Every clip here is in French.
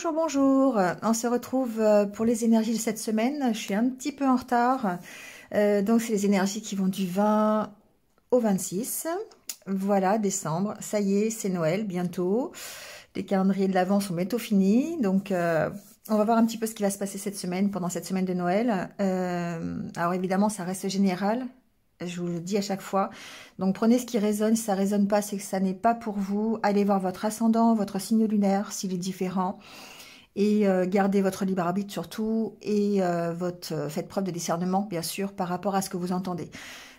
Bonjour, bonjour. On se retrouve pour les énergies de cette semaine. Je suis un petit peu en retard. Donc, c'est les énergies qui vont du 20 au 26. Voilà, décembre. Ça y est, c'est Noël bientôt. Les calendriers de l'Avent sont bientôt finis. Donc, on va voir un petit peu ce qui va se passer cette semaine, pendant cette semaine de Noël. Alors, évidemment, ça reste général. Je vous le dis à chaque fois. Donc, prenez ce qui résonne. Si ça ne résonne pas, c'est que ça n'est pas pour vous. Allez voir votre ascendant, votre signe lunaire, s'il est différent. Et gardez votre libre arbitre surtout. Et faites preuve de discernement, bien sûr, par rapport à ce que vous entendez.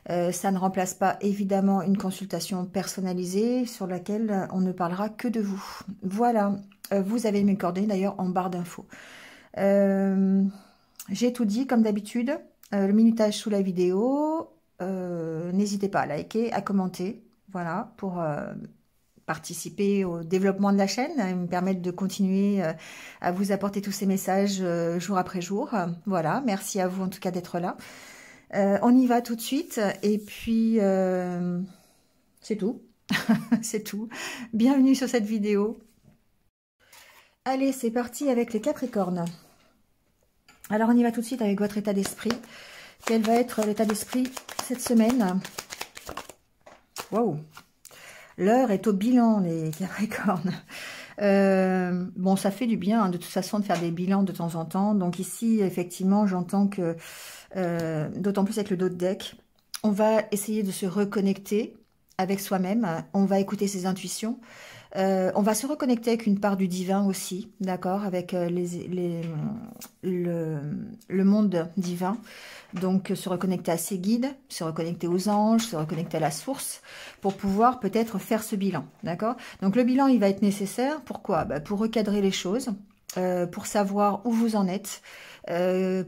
Ça ne remplace pas, évidemment, une consultation personnalisée sur laquelle on ne parlera que de vous. Voilà. Vous avez mes coordonnées, d'ailleurs, en barre d'infos. J'ai tout dit, comme d'habitude. Le minutage sous la vidéo. N'hésitez pas à liker, à commenter, voilà, pour participer au développement de la chaîne, et me permettre de continuer à vous apporter tous ces messages jour après jour. Voilà, merci à vous en tout cas d'être là. On y va tout de suite, et puis c'est tout, c'est tout. Bienvenue sur cette vidéo. Allez, c'est parti avec les Capricornes. Alors on y va tout de suite avec votre état d'esprit. Quel va être l'état d'esprit cette semaine? Waouh! L'heure est au bilan, les Capricornes. Bon, ça fait du bien, hein, de toute façon, de faire des bilans de temps en temps. Donc ici, effectivement, j'entends que, d'autant plus avec le dos de deck, on va essayer de se reconnecter avec soi-même. On va écouter ses intuitions. On va se reconnecter avec une part du divin aussi, d'accord, avec le monde divin. Donc, se reconnecter à ses guides, se reconnecter aux anges, se reconnecter à la source pour pouvoir peut-être faire ce bilan, d'accord. Donc, le bilan, il va être nécessaire. Pourquoi? Pour recadrer les choses, pour savoir où vous en êtes,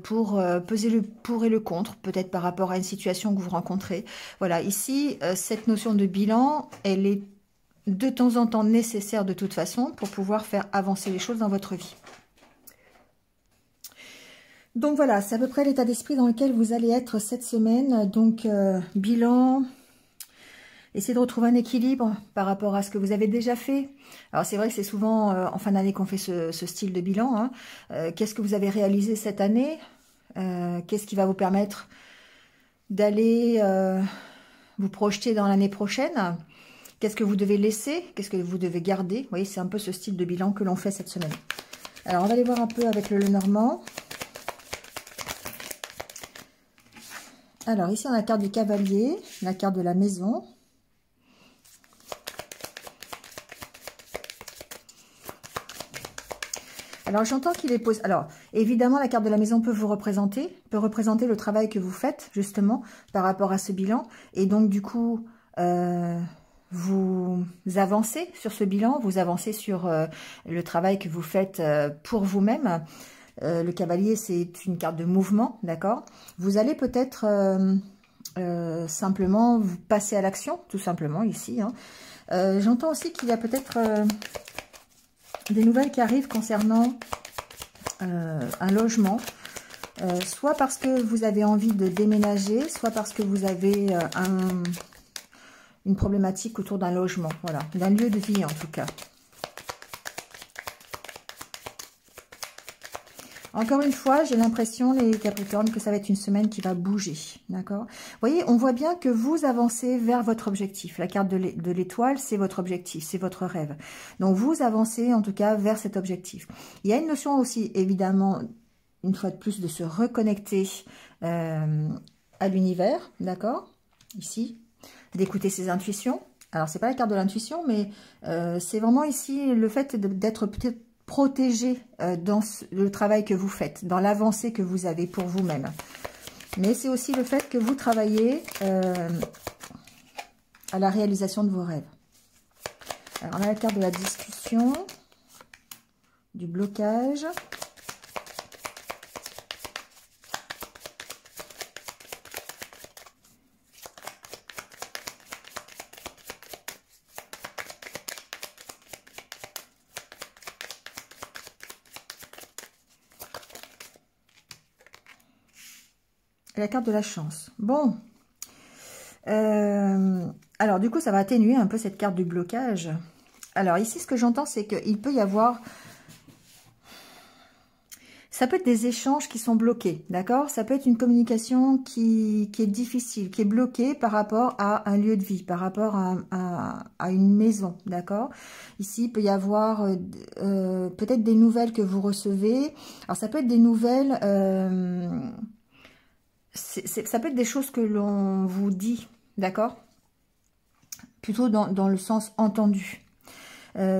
pour peser le pour et le contre, peut-être par rapport à une situation que vous rencontrez. Voilà, ici, cette notion de bilan, elle est de temps en temps nécessaire de toute façon pour pouvoir faire avancer les choses dans votre vie. Donc voilà, c'est à peu près l'état d'esprit dans lequel vous allez être cette semaine. Donc bilan, essayez de retrouver un équilibre par rapport à ce que vous avez déjà fait. Alors c'est vrai que c'est souvent en fin d'année qu'on fait ce style de bilan, hein. Qu'est-ce que vous avez réalisé cette année? Qu'est-ce qui va vous permettre d'aller vous projeter dans l'année prochaine? Qu'est-ce que vous devez laisser? Qu'est-ce que vous devez garder? Vous voyez, c'est un peu ce style de bilan que l'on fait cette semaine. Alors, on va aller voir un peu avec le Lenormand. Alors, ici, on a la carte du cavalier, la carte de la maison. Alors, j'entends qu'il est posé. Alors, évidemment, la carte de la maison peut vous représenter, peut représenter le travail que vous faites, justement, par rapport à ce bilan. Et donc, du coup... vous avancez sur ce bilan, vous avancez sur le travail que vous faites pour vous-même. Le cavalier, c'est une carte de mouvement, d'accord? Vous allez peut-être simplement vous passer à l'action, tout simplement, ici, hein. J'entends aussi qu'il y a peut-être des nouvelles qui arrivent concernant un logement. Soit parce que vous avez envie de déménager, soit parce que vous avez une problématique autour d'un logement, voilà, d'un lieu de vie en tout cas. Encore une fois, j'ai l'impression, les Capricornes, que ça va être une semaine qui va bouger, d'accord? Vous voyez, on voit bien que vous avancez vers votre objectif. La carte de l'étoile, c'est votre objectif, c'est votre rêve. Donc, vous avancez en tout cas vers cet objectif. Il y a une notion aussi, évidemment, une fois de plus, de se reconnecter à l'univers, d'accord? Ici, d'écouter ses intuitions. Alors, c'est pas la carte de l'intuition, mais c'est vraiment ici le fait d'être peut-être protégé dans le travail que vous faites, dans l'avancée que vous avez pour vous-même. Mais c'est aussi le fait que vous travaillez à la réalisation de vos rêves. Alors, on a la carte de la discussion, du blocage. La carte de la chance. Bon. Alors, du coup, ça va atténuer un peu cette carte du blocage. Alors, ici, ce que j'entends, c'est qu'il peut y avoir Ça peut être des échanges qui sont bloqués, d'accord? Ça peut être une communication qui est difficile, qui est bloquée par rapport à un lieu de vie, par rapport à une maison, d'accord? Ici, il peut y avoir peut-être des nouvelles que vous recevez. Alors, ça peut être des nouvelles, ça peut être des choses que l'on vous dit, d'accord? Plutôt dans le sens entendu.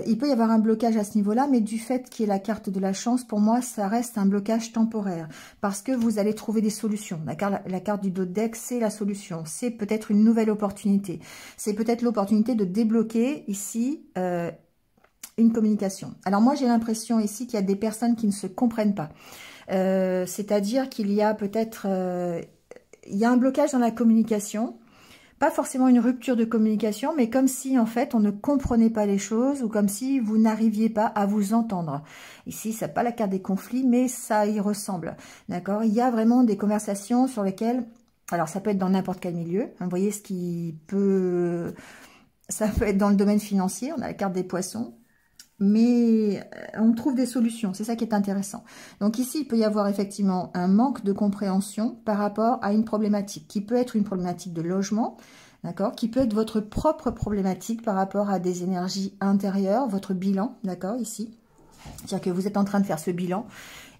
Il peut y avoir un blocage à ce niveau-là, mais du fait qu'il y ait la carte de la chance, pour moi, ça reste un blocage temporaire. Parce que vous allez trouver des solutions. La carte du dos de deck, c'est la solution. C'est peut-être une nouvelle opportunité. C'est peut-être l'opportunité de débloquer ici une communication. Alors moi, j'ai l'impression ici qu'il y a des personnes qui ne se comprennent pas. C'est-à-dire qu'il y a peut-être... il y a un blocage dans la communication. Pas forcément une rupture de communication, mais comme si, en fait, on ne comprenait pas les choses ou comme si vous n'arriviez pas à vous entendre. Ici, ça n'est pas la carte des conflits, mais ça y ressemble. D'accord? Il y a vraiment des conversations sur lesquelles... Alors, ça peut être dans n'importe quel milieu. Vous voyez ce qui peut... Ça peut être dans le domaine financier. On a la carte des poissons. Mais on trouve des solutions. C'est ça qui est intéressant. Donc ici, il peut y avoir effectivement un manque de compréhension par rapport à une problématique, qui peut être une problématique de logement, d'accord, qui peut être votre propre problématique par rapport à des énergies intérieures, votre bilan, d'accord, ici. C'est-à-dire que vous êtes en train de faire ce bilan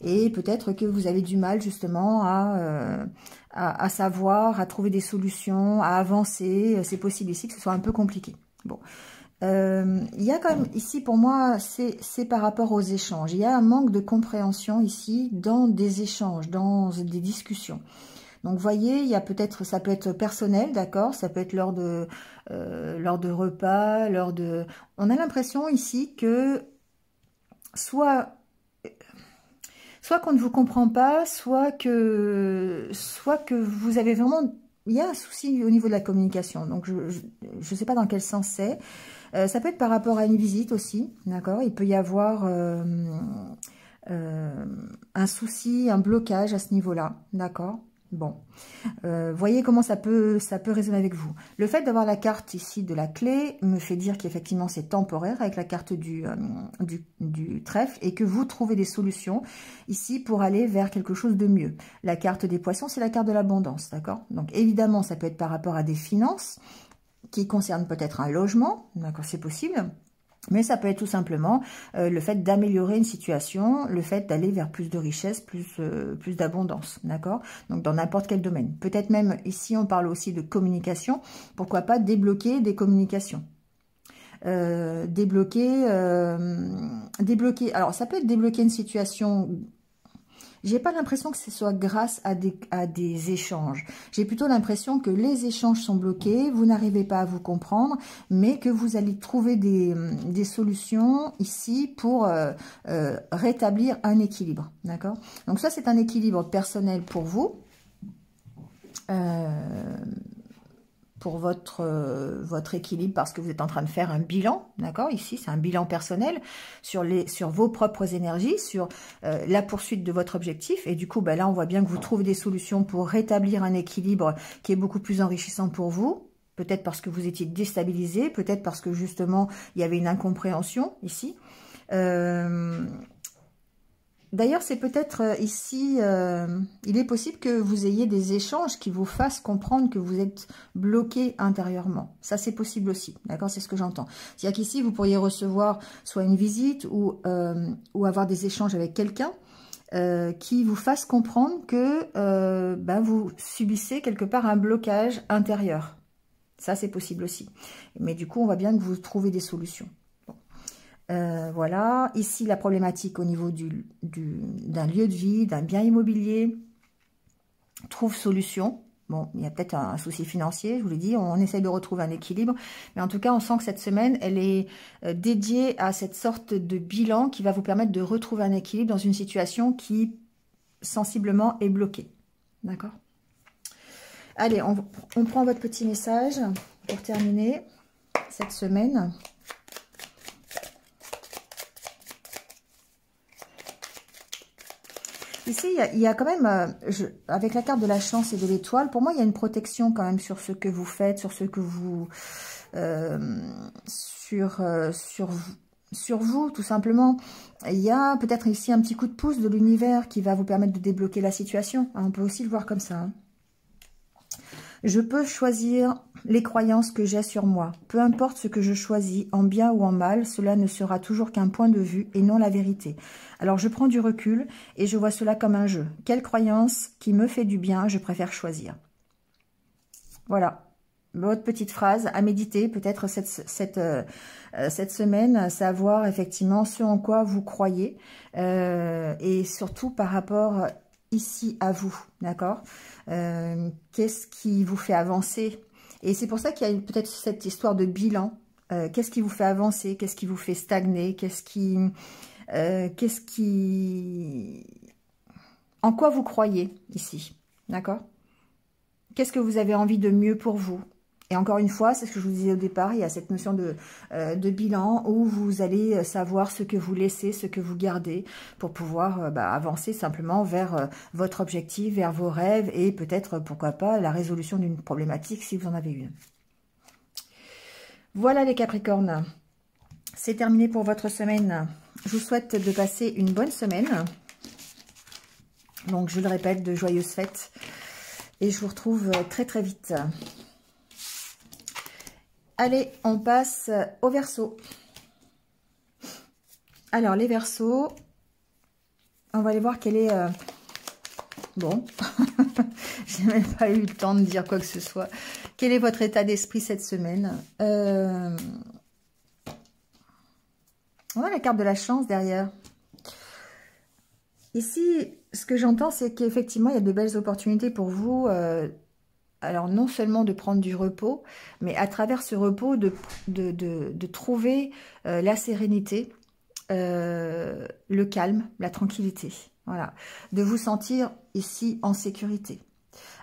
et peut-être que vous avez du mal justement à savoir, à trouver des solutions, à avancer. C'est possible ici que ce soit un peu compliqué. Bon. Il y a quand même ici pour moi c'est par rapport aux échanges, il y a un manque de compréhension ici dans des échanges, dans des discussions. Donc vous voyez, il y a peut-être, ça peut être personnel, d'accord, ça peut être lors de repas, on a l'impression ici que soit qu'on ne vous comprend pas, soit que vous avez vraiment, il y a un souci au niveau de la communication. Donc je ne sais pas dans quel sens c'est. Ça peut être par rapport à une visite aussi, d'accord? Il peut y avoir un souci, un blocage à ce niveau-là, d'accord? Bon, voyez comment ça peut résonner avec vous. Le fait d'avoir la carte ici de la clé me fait dire qu'effectivement c'est temporaire avec la carte du trèfle et que vous trouvez des solutions ici pour aller vers quelque chose de mieux. La carte des poissons, c'est la carte de l'abondance, d'accord? Donc évidemment, ça peut être par rapport à des finances, qui concerne peut-être un logement, d'accord, c'est possible, mais ça peut être tout simplement le fait d'améliorer une situation, le fait d'aller vers plus de richesse, plus d'abondance, d'accord? Donc dans n'importe quel domaine. Peut-être même ici on parle aussi de communication, pourquoi pas débloquer des communications. Débloquer, alors ça peut être débloquer une situation... J'ai pas l'impression que ce soit grâce à des échanges. J'ai plutôt l'impression que les échanges sont bloqués, vous n'arrivez pas à vous comprendre, mais que vous allez trouver des solutions ici pour rétablir un équilibre. D'accord? Donc ça, c'est un équilibre personnel pour vous. Pour votre équilibre parce que vous êtes en train de faire un bilan, d'accord? Ici, c'est un bilan personnel sur vos propres énergies, sur la poursuite de votre objectif. Et du coup, ben là, on voit bien que vous trouvez des solutions pour rétablir un équilibre qui est beaucoup plus enrichissant pour vous. Peut-être parce que vous étiez déstabilisé, peut-être parce que justement, il y avait une incompréhension ici. D'ailleurs, c'est peut-être ici, il est possible que vous ayez des échanges qui vous fassent comprendre que vous êtes bloqué intérieurement. Ça, c'est possible aussi, d'accord? C'est ce que j'entends. C'est-à-dire qu'ici, vous pourriez recevoir soit une visite ou avoir des échanges avec quelqu'un qui vous fasse comprendre que vous subissez quelque part un blocage intérieur. Ça, c'est possible aussi. Mais du coup, on voit bien que vous trouvez des solutions. Voilà, ici la problématique au niveau d'un lieu de vie, d'un bien immobilier, trouve solution. Bon, il y a peut-être un souci financier, je vous l'ai dit, on essaye de retrouver un équilibre. Mais en tout cas, on sent que cette semaine, elle est dédiée à cette sorte de bilan qui va vous permettre de retrouver un équilibre dans une situation qui, sensiblement, est bloquée. D'accord? Allez, on prend votre petit message pour terminer cette semaine. Ici, il y a quand même, avec la carte de la chance et de l'étoile, pour moi, il y a une protection quand même sur ce que vous faites, sur ce que vous... sur vous, tout simplement. Il y a peut-être ici un petit coup de pouce de l'univers qui va vous permettre de débloquer la situation. On peut aussi le voir comme ça. Je peux choisir les croyances que j'ai sur moi. Peu importe ce que je choisis, en bien ou en mal, cela ne sera toujours qu'un point de vue et non la vérité. Alors je prends du recul et je vois cela comme un jeu. Quelle croyance qui me fait du bien, je préfère choisir. Voilà. Votre petite phrase à méditer peut-être cette semaine, savoir effectivement ce en quoi vous croyez et surtout par rapport ici à vous, d'accord? Qu'est-ce qui vous fait avancer? Et c'est pour ça qu'il y a peut-être cette histoire de bilan. Qu'est-ce qui vous fait avancer? Qu'est-ce qui vous fait stagner? En quoi vous croyez ici, d'accord? Qu'est-ce que vous avez envie de mieux pour vous? Et encore une fois, c'est ce que je vous disais au départ, il y a cette notion de bilan où vous allez savoir ce que vous laissez, ce que vous gardez pour pouvoir avancer simplement vers votre objectif, vers vos rêves et peut-être, pourquoi pas, la résolution d'une problématique si vous en avez une. Voilà les Capricornes, c'est terminé pour votre semaine. Je vous souhaite de passer une bonne semaine. Donc, je le répète, de joyeuses fêtes. Et je vous retrouve très très vite. Allez, on passe au Verseau. Alors, les Verseaux, on va aller voir quel est... Bon, j'ai même pas eu le temps de dire quoi que ce soit. Quel est votre état d'esprit cette semaine? On a la carte de la chance derrière. Ici, ce que j'entends, c'est qu'effectivement, il y a de belles opportunités pour vous. Alors, non seulement de prendre du repos, mais à travers ce repos, de trouver la sérénité, le calme, la tranquillité. Voilà. De vous sentir ici en sécurité.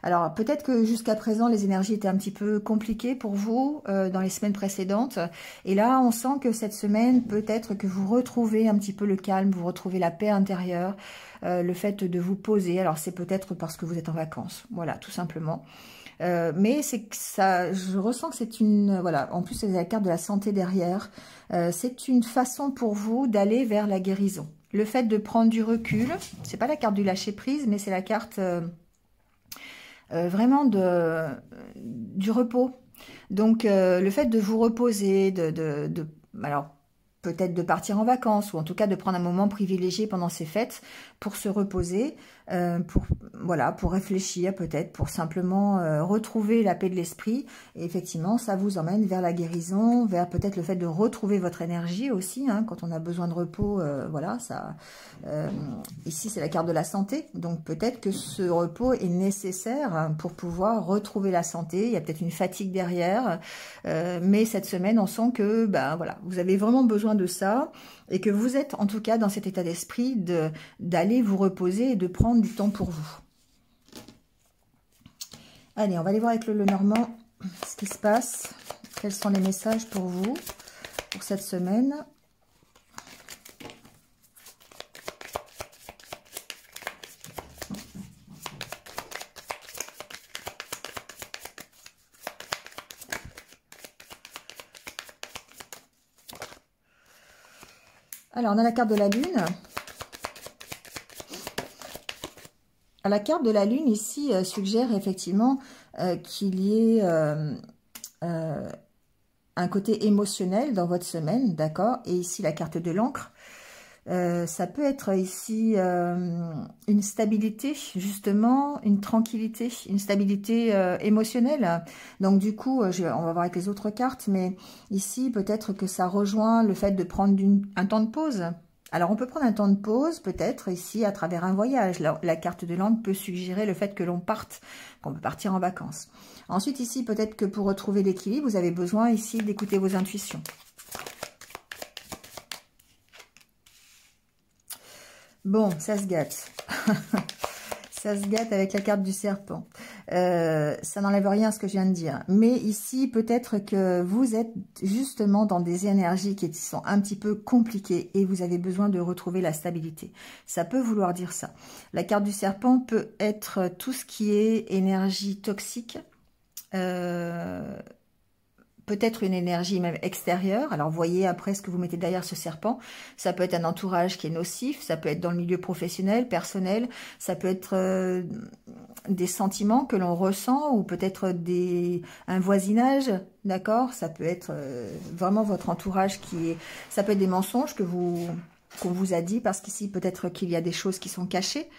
Alors, peut-être que jusqu'à présent, les énergies étaient un petit peu compliquées pour vous dans les semaines précédentes. Et là, on sent que cette semaine, peut-être que vous retrouvez un petit peu le calme, vous retrouvez la paix intérieure, le fait de vous poser. Alors, c'est peut-être parce que vous êtes en vacances. Voilà, tout simplement. Mais c'est que ça, je ressens que c'est une, voilà, en plus c'est la carte de la santé derrière, c'est une façon pour vous d'aller vers la guérison. Le fait de prendre du recul, c'est pas la carte du lâcher prise, mais c'est la carte vraiment du repos. Donc le fait de vous reposer, alors peut-être de partir en vacances ou en tout cas de prendre un moment privilégié pendant ces fêtes pour se reposer, pour réfléchir peut-être, pour simplement retrouver la paix de l'esprit. Et effectivement, ça vous emmène vers la guérison, vers peut-être le fait de retrouver votre énergie aussi, hein, quand on a besoin de repos. Voilà, ça. Ici, c'est la carte de la santé, donc peut-être que ce repos est nécessaire pour pouvoir retrouver la santé. Il y a peut-être une fatigue derrière, mais cette semaine, on sent que voilà, vous avez vraiment besoin de ça et que vous êtes en tout cas dans cet état d'esprit d'aller vous reposer et de prendre du temps pour vous. Allez, on va aller voir avec le Lenormand ce qui se passe. Quels sont les messages pour vous pour cette semaine? Alors, on a la carte de la Lune. La carte de la Lune, ici, suggère effectivement qu'il y ait un côté émotionnel dans votre semaine, d'accord? Et ici, la carte de l'encre. Ça peut être ici une stabilité, justement, une tranquillité, une stabilité émotionnelle. Donc du coup, on va voir avec les autres cartes, mais ici, peut-être que ça rejoint le fait de prendre un temps de pause. Alors, on peut prendre un temps de pause, peut-être, ici, à travers un voyage. La carte de l'encre peut suggérer le fait que l'on parte, qu'on peut partir en vacances. Ensuite, ici, peut-être que pour retrouver l'équilibre, vous avez besoin, ici, d'écouter vos intuitions. Bon, ça se gâte. Ça se gâte avec la carte du serpent. Ça n'enlève rien à ce que je viens de dire. Mais ici, peut-être que vous êtes justement dans des énergies qui sont un petit peu compliquées et vous avez besoin de retrouver la stabilité. Ça peut vouloir dire ça. La carte du serpent peut être tout ce qui est énergie toxique. Peut peut-être une énergie même extérieure. Alors, voyez après ce que vous mettez derrière ce serpent. Ça peut être un entourage qui est nocif, ça peut être dans le milieu professionnel, personnel, ça peut être des sentiments que l'on ressent ou peut-être un voisinage, d'accord? Ça peut être vraiment votre entourage qui est... Ça peut être des mensonges qu'on vous a dit parce qu'ici, peut-être qu'il y a des choses qui sont cachées.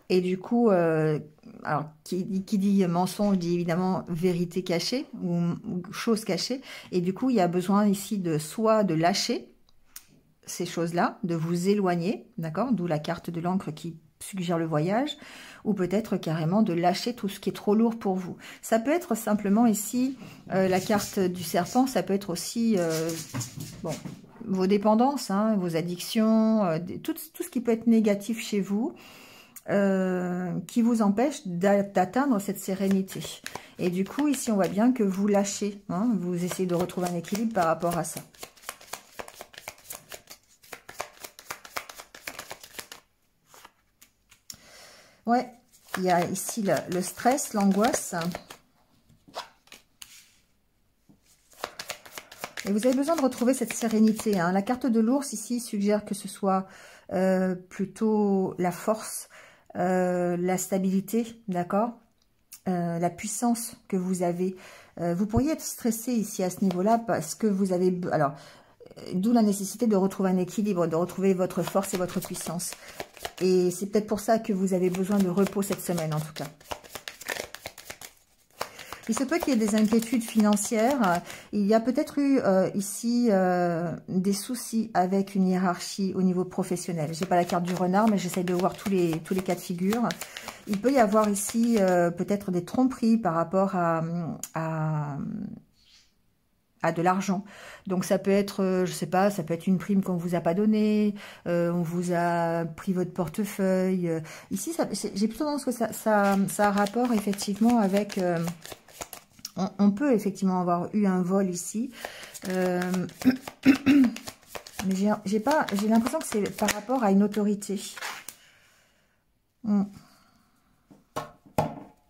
Et du coup, alors qui dit mensonge dit évidemment vérité cachée ou chose cachée. Et du coup, il y a besoin ici de soit de lâcher ces choses-là, de vous éloigner, d'accord? D'où la carte de l'encre qui suggère le voyage, ou peut-être carrément de lâcher tout ce qui est trop lourd pour vous. Ça peut être simplement ici, la carte du serpent, ça peut être aussi, bon, vos dépendances, hein, vos addictions, tout ce qui peut être négatif chez vous, qui vous empêche d'atteindre cette sérénité. Et du coup, ici, on voit bien que vous lâchez, hein, vous essayez de retrouver un équilibre par rapport à ça. Ouais, il y a ici le stress, l'angoisse. Et vous avez besoin de retrouver cette sérénité, hein. La carte de l'ours ici suggère que ce soit plutôt la force, la stabilité, d'accord, la puissance que vous avez. Vous pourriez être stressé ici à ce niveau-là parce que vous avez... Alors, d'où la nécessité de retrouver un équilibre, de retrouver votre force et votre puissance. Et c'est peut-être pour ça que vous avez besoin de repos cette semaine, en tout cas. Il se peut qu'il y ait des inquiétudes financières. Il y a peut-être eu ici des soucis avec une hiérarchie au niveau professionnel. Je n'ai pas la carte du renard, mais j'essaie de voir tous les cas de figure. Il peut y avoir ici peut-être des tromperies par rapport à de l'argent. Donc ça peut être, je sais pas, ça peut être une prime qu'on vous a pas donnée, on vous a pris votre portefeuille. Ici, j'ai plutôt tendance que ça a rapport effectivement avec... on peut effectivement avoir eu un vol ici. Mais j'ai l'impression que c'est par rapport à une autorité.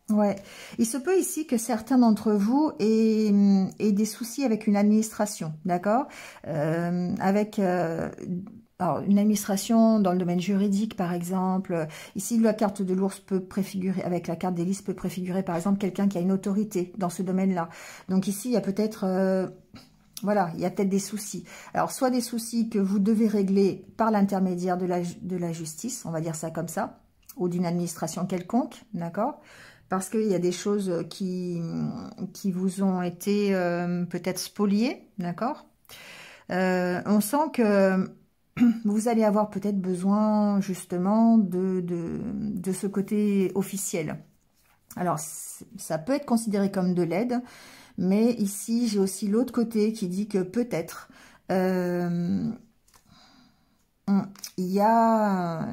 Ouais, il se peut ici que certains d'entre vous aient des soucis avec une administration, d'accord, avec alors, une administration dans le domaine juridique, par exemple. Ici, la carte de l'ours peut préfigurer, avec la carte d'hélice, peut préfigurer, par exemple, quelqu'un qui a une autorité dans ce domaine-là. Donc ici, il y a peut-être... voilà, il y a peut-être des soucis. Alors, soit des soucis que vous devez régler par l'intermédiaire de la justice, on va dire ça comme ça, ou d'une administration quelconque, d'accord ? Parce qu'il y a des choses qui vous ont été peut-être spoliées, d'accord? On sent que vous allez avoir peut-être besoin justement de ce côté officiel. Alors, ça peut être considéré comme de l'aide, mais ici, j'ai aussi l'autre côté qui dit que peut-être... il y a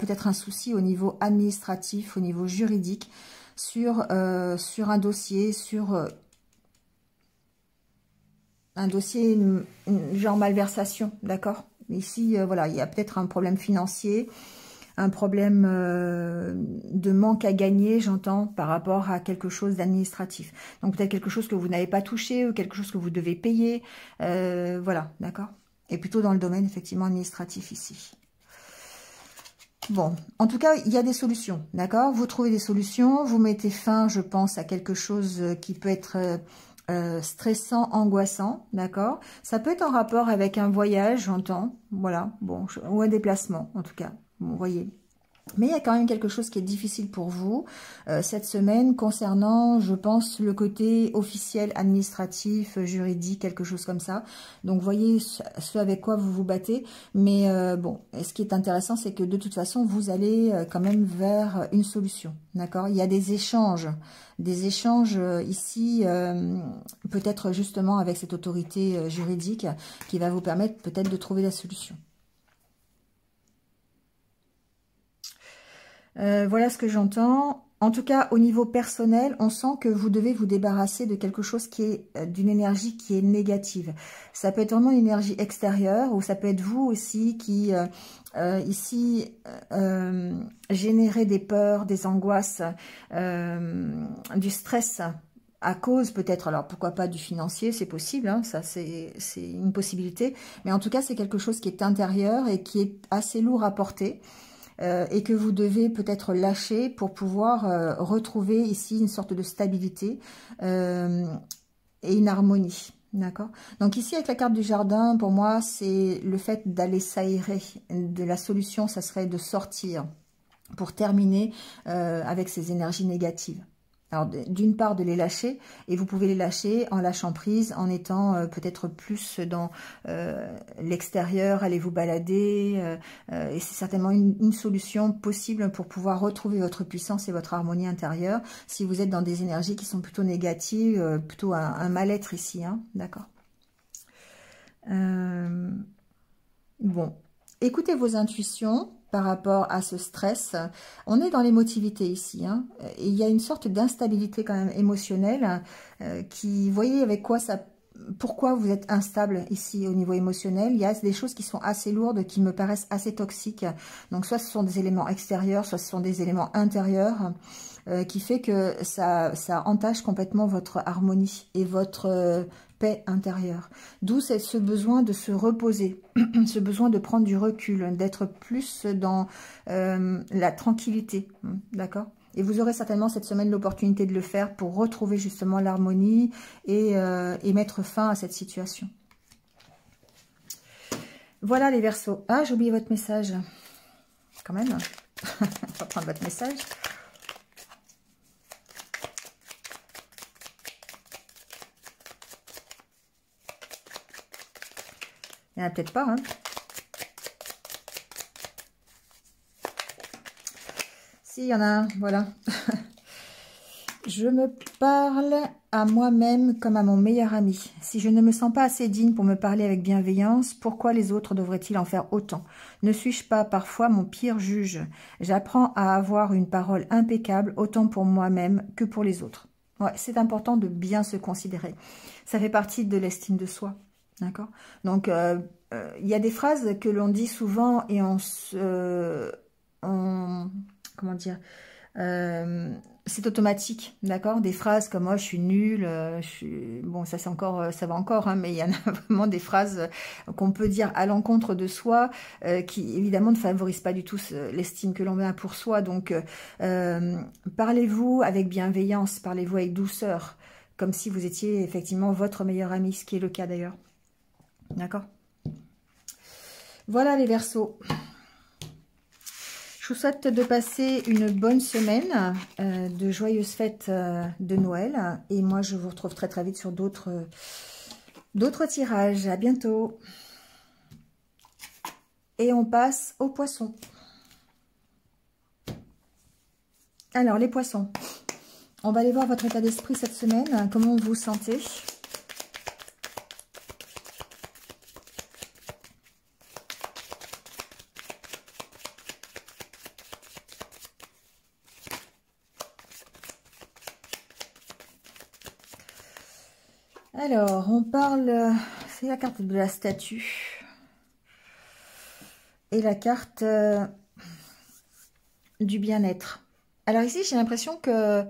peut-être un souci au niveau administratif, au niveau juridique, sur un dossier, un dossier genre malversation, d'accord? Ici, voilà, il y a peut-être un problème financier, un problème de manque à gagner, j'entends, par rapport à quelque chose d'administratif. Donc peut-être quelque chose que vous n'avez pas touché ou quelque chose que vous devez payer, voilà, d'accord? Et plutôt dans le domaine, effectivement, administratif ici. Bon, en tout cas, il y a des solutions, d'accord? Vous trouvez des solutions, vous mettez fin, je pense, à quelque chose qui peut être stressant, angoissant, d'accord? Ça peut être en rapport avec un voyage, j'entends, voilà, bon, ou un déplacement, en tout cas, vous voyez. Mais il y a quand même quelque chose qui est difficile pour vous cette semaine concernant, je pense, le côté officiel, administratif, juridique, quelque chose comme ça. Donc, voyez ce avec quoi vous vous battez. Mais bon, ce qui est intéressant, c'est que de toute façon, vous allez quand même vers une solution. D'accord? Il y a des échanges ici, peut-être justement avec cette autorité juridique qui va vous permettre peut-être de trouver la solution. Voilà ce que j'entends. En tout cas, au niveau personnel, on sent que vous devez vous débarrasser de quelque chose qui est d'une énergie qui est négative. Ça peut être vraiment une énergie extérieure ou ça peut être vous aussi qui, ici, générez des peurs, des angoisses, du stress à cause peut-être, alors pourquoi pas du financier, c'est possible, hein, ça c'est une possibilité, mais en tout cas c'est quelque chose qui est intérieur et qui est assez lourd à porter et que vous devez peut-être lâcher pour pouvoir retrouver ici une sorte de stabilité et une harmonie. D'accord. Donc ici avec la carte du jardin, pour moi c'est le fait d'aller s'aérer. De la solution, ça serait de sortir pour terminer avec ces énergies négatives. Alors d'une part de les lâcher, et vous pouvez les lâcher en lâchant prise, en étant peut-être plus dans l'extérieur, allez vous balader, et c'est certainement une solution possible pour pouvoir retrouver votre puissance et votre harmonie intérieure, si vous êtes dans des énergies qui sont plutôt négatives, plutôt un mal-être ici, hein, d'accord. Bon, écoutez vos intuitions par rapport à ce stress. On est dans l'émotivité ici, hein, et il y a une sorte d'instabilité quand même émotionnelle qui, vous voyez avec quoi ça... Pourquoi vous êtes instable ici au niveau émotionnel? Il y a des choses qui sont assez lourdes, qui me paraissent assez toxiques. Donc soit ce sont des éléments extérieurs, soit ce sont des éléments intérieurs, qui fait que ça entache complètement votre harmonie et votre paix intérieure. D'où ce besoin de se reposer, ce besoin de prendre du recul, d'être plus dans la tranquillité, d'accord? Et vous aurez certainement cette semaine l'opportunité de le faire pour retrouver justement l'harmonie et mettre fin à cette situation. Voilà les Verseaux. Ah, j'ai oublié votre message. Quand même. On va prendre votre message. Il n'y en a peut-être pas, hein. Si, il y en a un, voilà. Je me parle à moi-même comme à mon meilleur ami. Si je ne me sens pas assez digne pour me parler avec bienveillance, pourquoi les autres devraient-ils en faire autant? Ne suis-je pas parfois mon pire juge? J'apprends à avoir une parole impeccable, autant pour moi-même que pour les autres. Ouais, c'est important de bien se considérer. Ça fait partie de l'estime de soi. D'accord? Donc, il y a des phrases que l'on dit souvent et comment dire, c'est automatique, d'accord? Des phrases comme oh, je suis nulle, bon ça c'est encore, ça va encore, hein, mais il y en a vraiment des phrases qu'on peut dire à l'encontre de soi, qui évidemment ne favorisent pas du tout l'estime que l'on a pour soi. Donc parlez-vous avec bienveillance, parlez-vous avec douceur, comme si vous étiez effectivement votre meilleur ami, ce qui est le cas d'ailleurs. D'accord? Voilà les Verseaux. Je vous souhaite de passer une bonne semaine, de joyeuses fêtes de Noël. Et moi, je vous retrouve très très vite sur d'autres tirages. À bientôt. Et on passe aux poissons. Alors, les poissons. On va aller voir votre état d'esprit cette semaine. Comment vous vous sentez ? Alors, on parle, c'est la carte de la statue et la carte du bien-être. Alors ici, j'ai l'impression que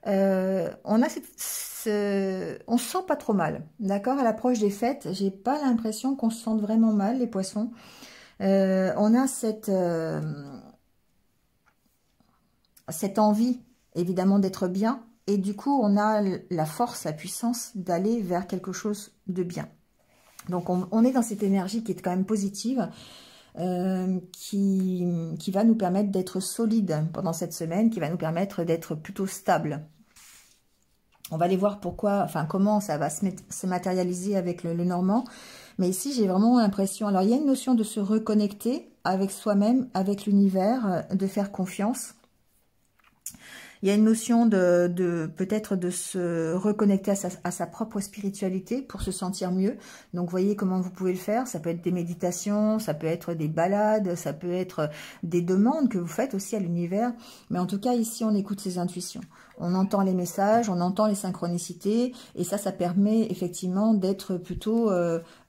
on se sent pas trop mal, d'accord? À l'approche des fêtes, j'ai pas l'impression qu'on se sente vraiment mal, les poissons. On a cette envie, évidemment, d'être bien. Et du coup, on a la force, la puissance d'aller vers quelque chose de bien. Donc, on est dans cette énergie qui est quand même positive, qui va nous permettre d'être solide pendant cette semaine, qui va nous permettre d'être plutôt stable. On va aller voir pourquoi, enfin, comment ça va se matérialiser avec le Normand. Mais ici, j'ai vraiment l'impression... Alors, il y a une notion de se reconnecter avec soi-même, avec l'univers, de faire confiance. Il y a une notion de peut-être de se reconnecter à sa propre spiritualité pour se sentir mieux. Donc, vous voyez comment vous pouvez le faire. Ça peut être des méditations, ça peut être des balades, ça peut être des demandes que vous faites aussi à l'univers. Mais en tout cas, ici, on écoute ses intuitions. On entend les messages, on entend les synchronicités. Et ça permet effectivement d'être plutôt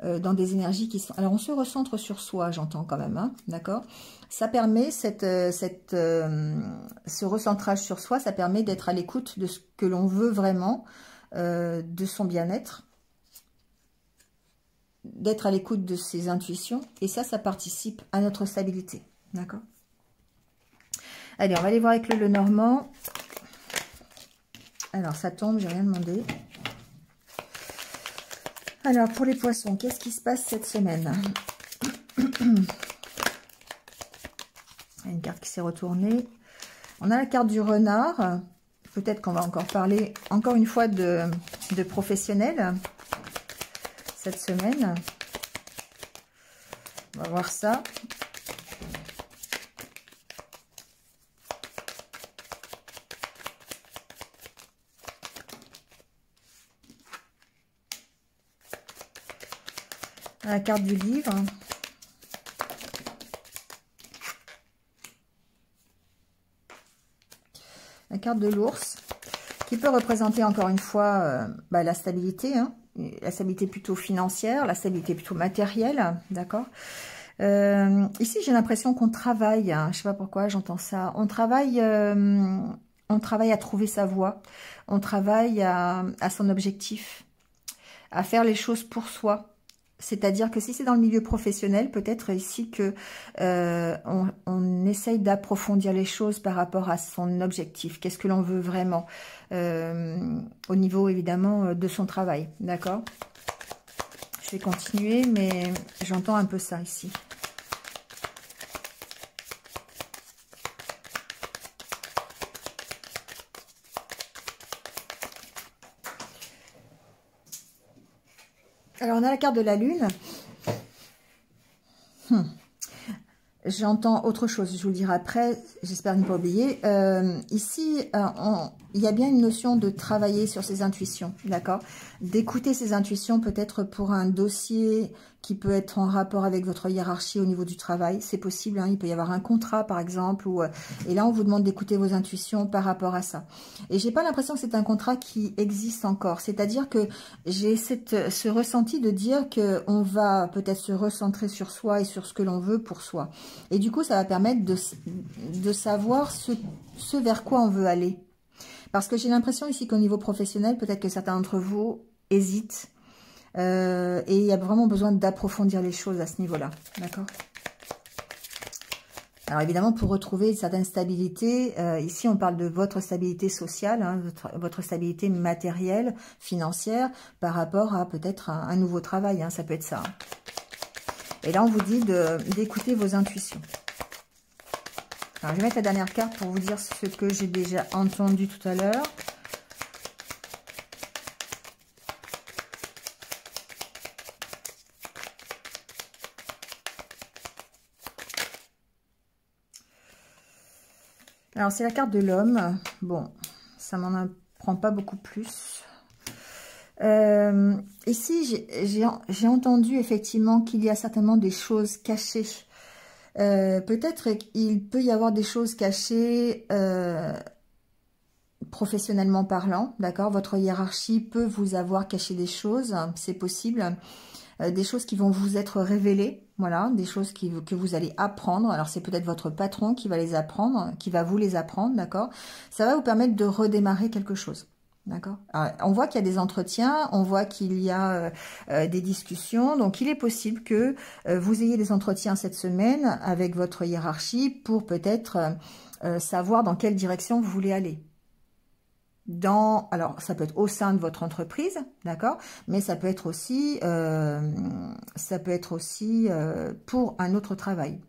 dans des énergies qui sont... Alors, on se recentre sur soi, j'entends quand même, hein, d'accord ? Ça permet ce recentrage sur soi, ça permet d'être à l'écoute de ce que l'on veut vraiment, de son bien-être, d'être à l'écoute de ses intuitions. Et ça participe à notre stabilité. D'accord? Allez, on va aller voir avec le Lenormand. Alors, ça tombe, j'ai rien demandé. Alors, pour les poissons, qu'est-ce qui se passe cette semaine? Il y a une carte qui s'est retournée. On a la carte du renard. Peut-être qu'on va encore parler, encore une fois, de professionnels cette semaine. On va voir ça. La carte du livre. La carte de l'ours, qui peut représenter encore une fois la stabilité, hein, la stabilité plutôt financière, la stabilité plutôt matérielle, d'accord. Ici, j'ai l'impression qu'on travaille, hein, je sais pas pourquoi j'entends ça, on travaille à trouver sa voie, on travaille à son objectif, à faire les choses pour soi. C'est-à-dire que si c'est dans le milieu professionnel, peut-être ici que on essaye d'approfondir les choses par rapport à son objectif. Qu'est-ce que l'on veut vraiment au niveau, évidemment, de son travail. D'accord? Je vais continuer, mais j'entends un peu ça ici. Alors, on a la carte de la Lune. J'entends autre chose, je vous le dirai après, j'espère ne pas oublier. Ici, il y a bien une notion de travailler sur ses intuitions, d'accord? D'écouter ses intuitions peut-être pour un dossier qui peut être en rapport avec votre hiérarchie au niveau du travail. C'est possible, hein, il peut y avoir un contrat par exemple, et là on vous demande d'écouter vos intuitions par rapport à ça. Et j'ai pas l'impression que c'est un contrat qui existe encore, c'est-à-dire que j'ai ce ressenti de dire qu'on va peut-être se recentrer sur soi et sur ce que l'on veut pour soi. Et du coup, ça va permettre de savoir ce vers quoi on veut aller. Parce que j'ai l'impression ici qu'au niveau professionnel, peut-être que certains d'entre vous hésitent. Et il y a vraiment besoin d'approfondir les choses à ce niveau-là. D'accord? Alors évidemment, pour retrouver une certaine stabilité, ici on parle de votre stabilité sociale, hein, votre stabilité matérielle, financière, par rapport à peut-être un nouveau travail. Hein, ça peut être ça. Et là, on vous dit d'écouter vos intuitions. Alors, je vais mettre la dernière carte pour vous dire ce que j'ai déjà entendu tout à l'heure. Alors, c'est la carte de l'homme. Bon, ça m'en apprend pas beaucoup plus. Ici, j'ai entendu effectivement qu'il y a certainement des choses cachées. Peut-être qu'il peut y avoir des choses cachées professionnellement parlant, d'accord? Votre hiérarchie peut vous avoir caché des choses, c'est possible. Des choses qui vont vous être révélées, voilà, des choses que vous allez apprendre. Alors, c'est peut-être votre patron qui va les apprendre, qui va vous les apprendre, d'accord? Ça va vous permettre de redémarrer quelque chose. D'accord. On voit qu'il y a des entretiens, on voit qu'il y a des discussions. Donc, il est possible que vous ayez des entretiens cette semaine avec votre hiérarchie pour peut-être savoir dans quelle direction vous voulez aller. Alors, ça peut être au sein de votre entreprise, d'accord, mais ça peut être aussi, pour un autre travail.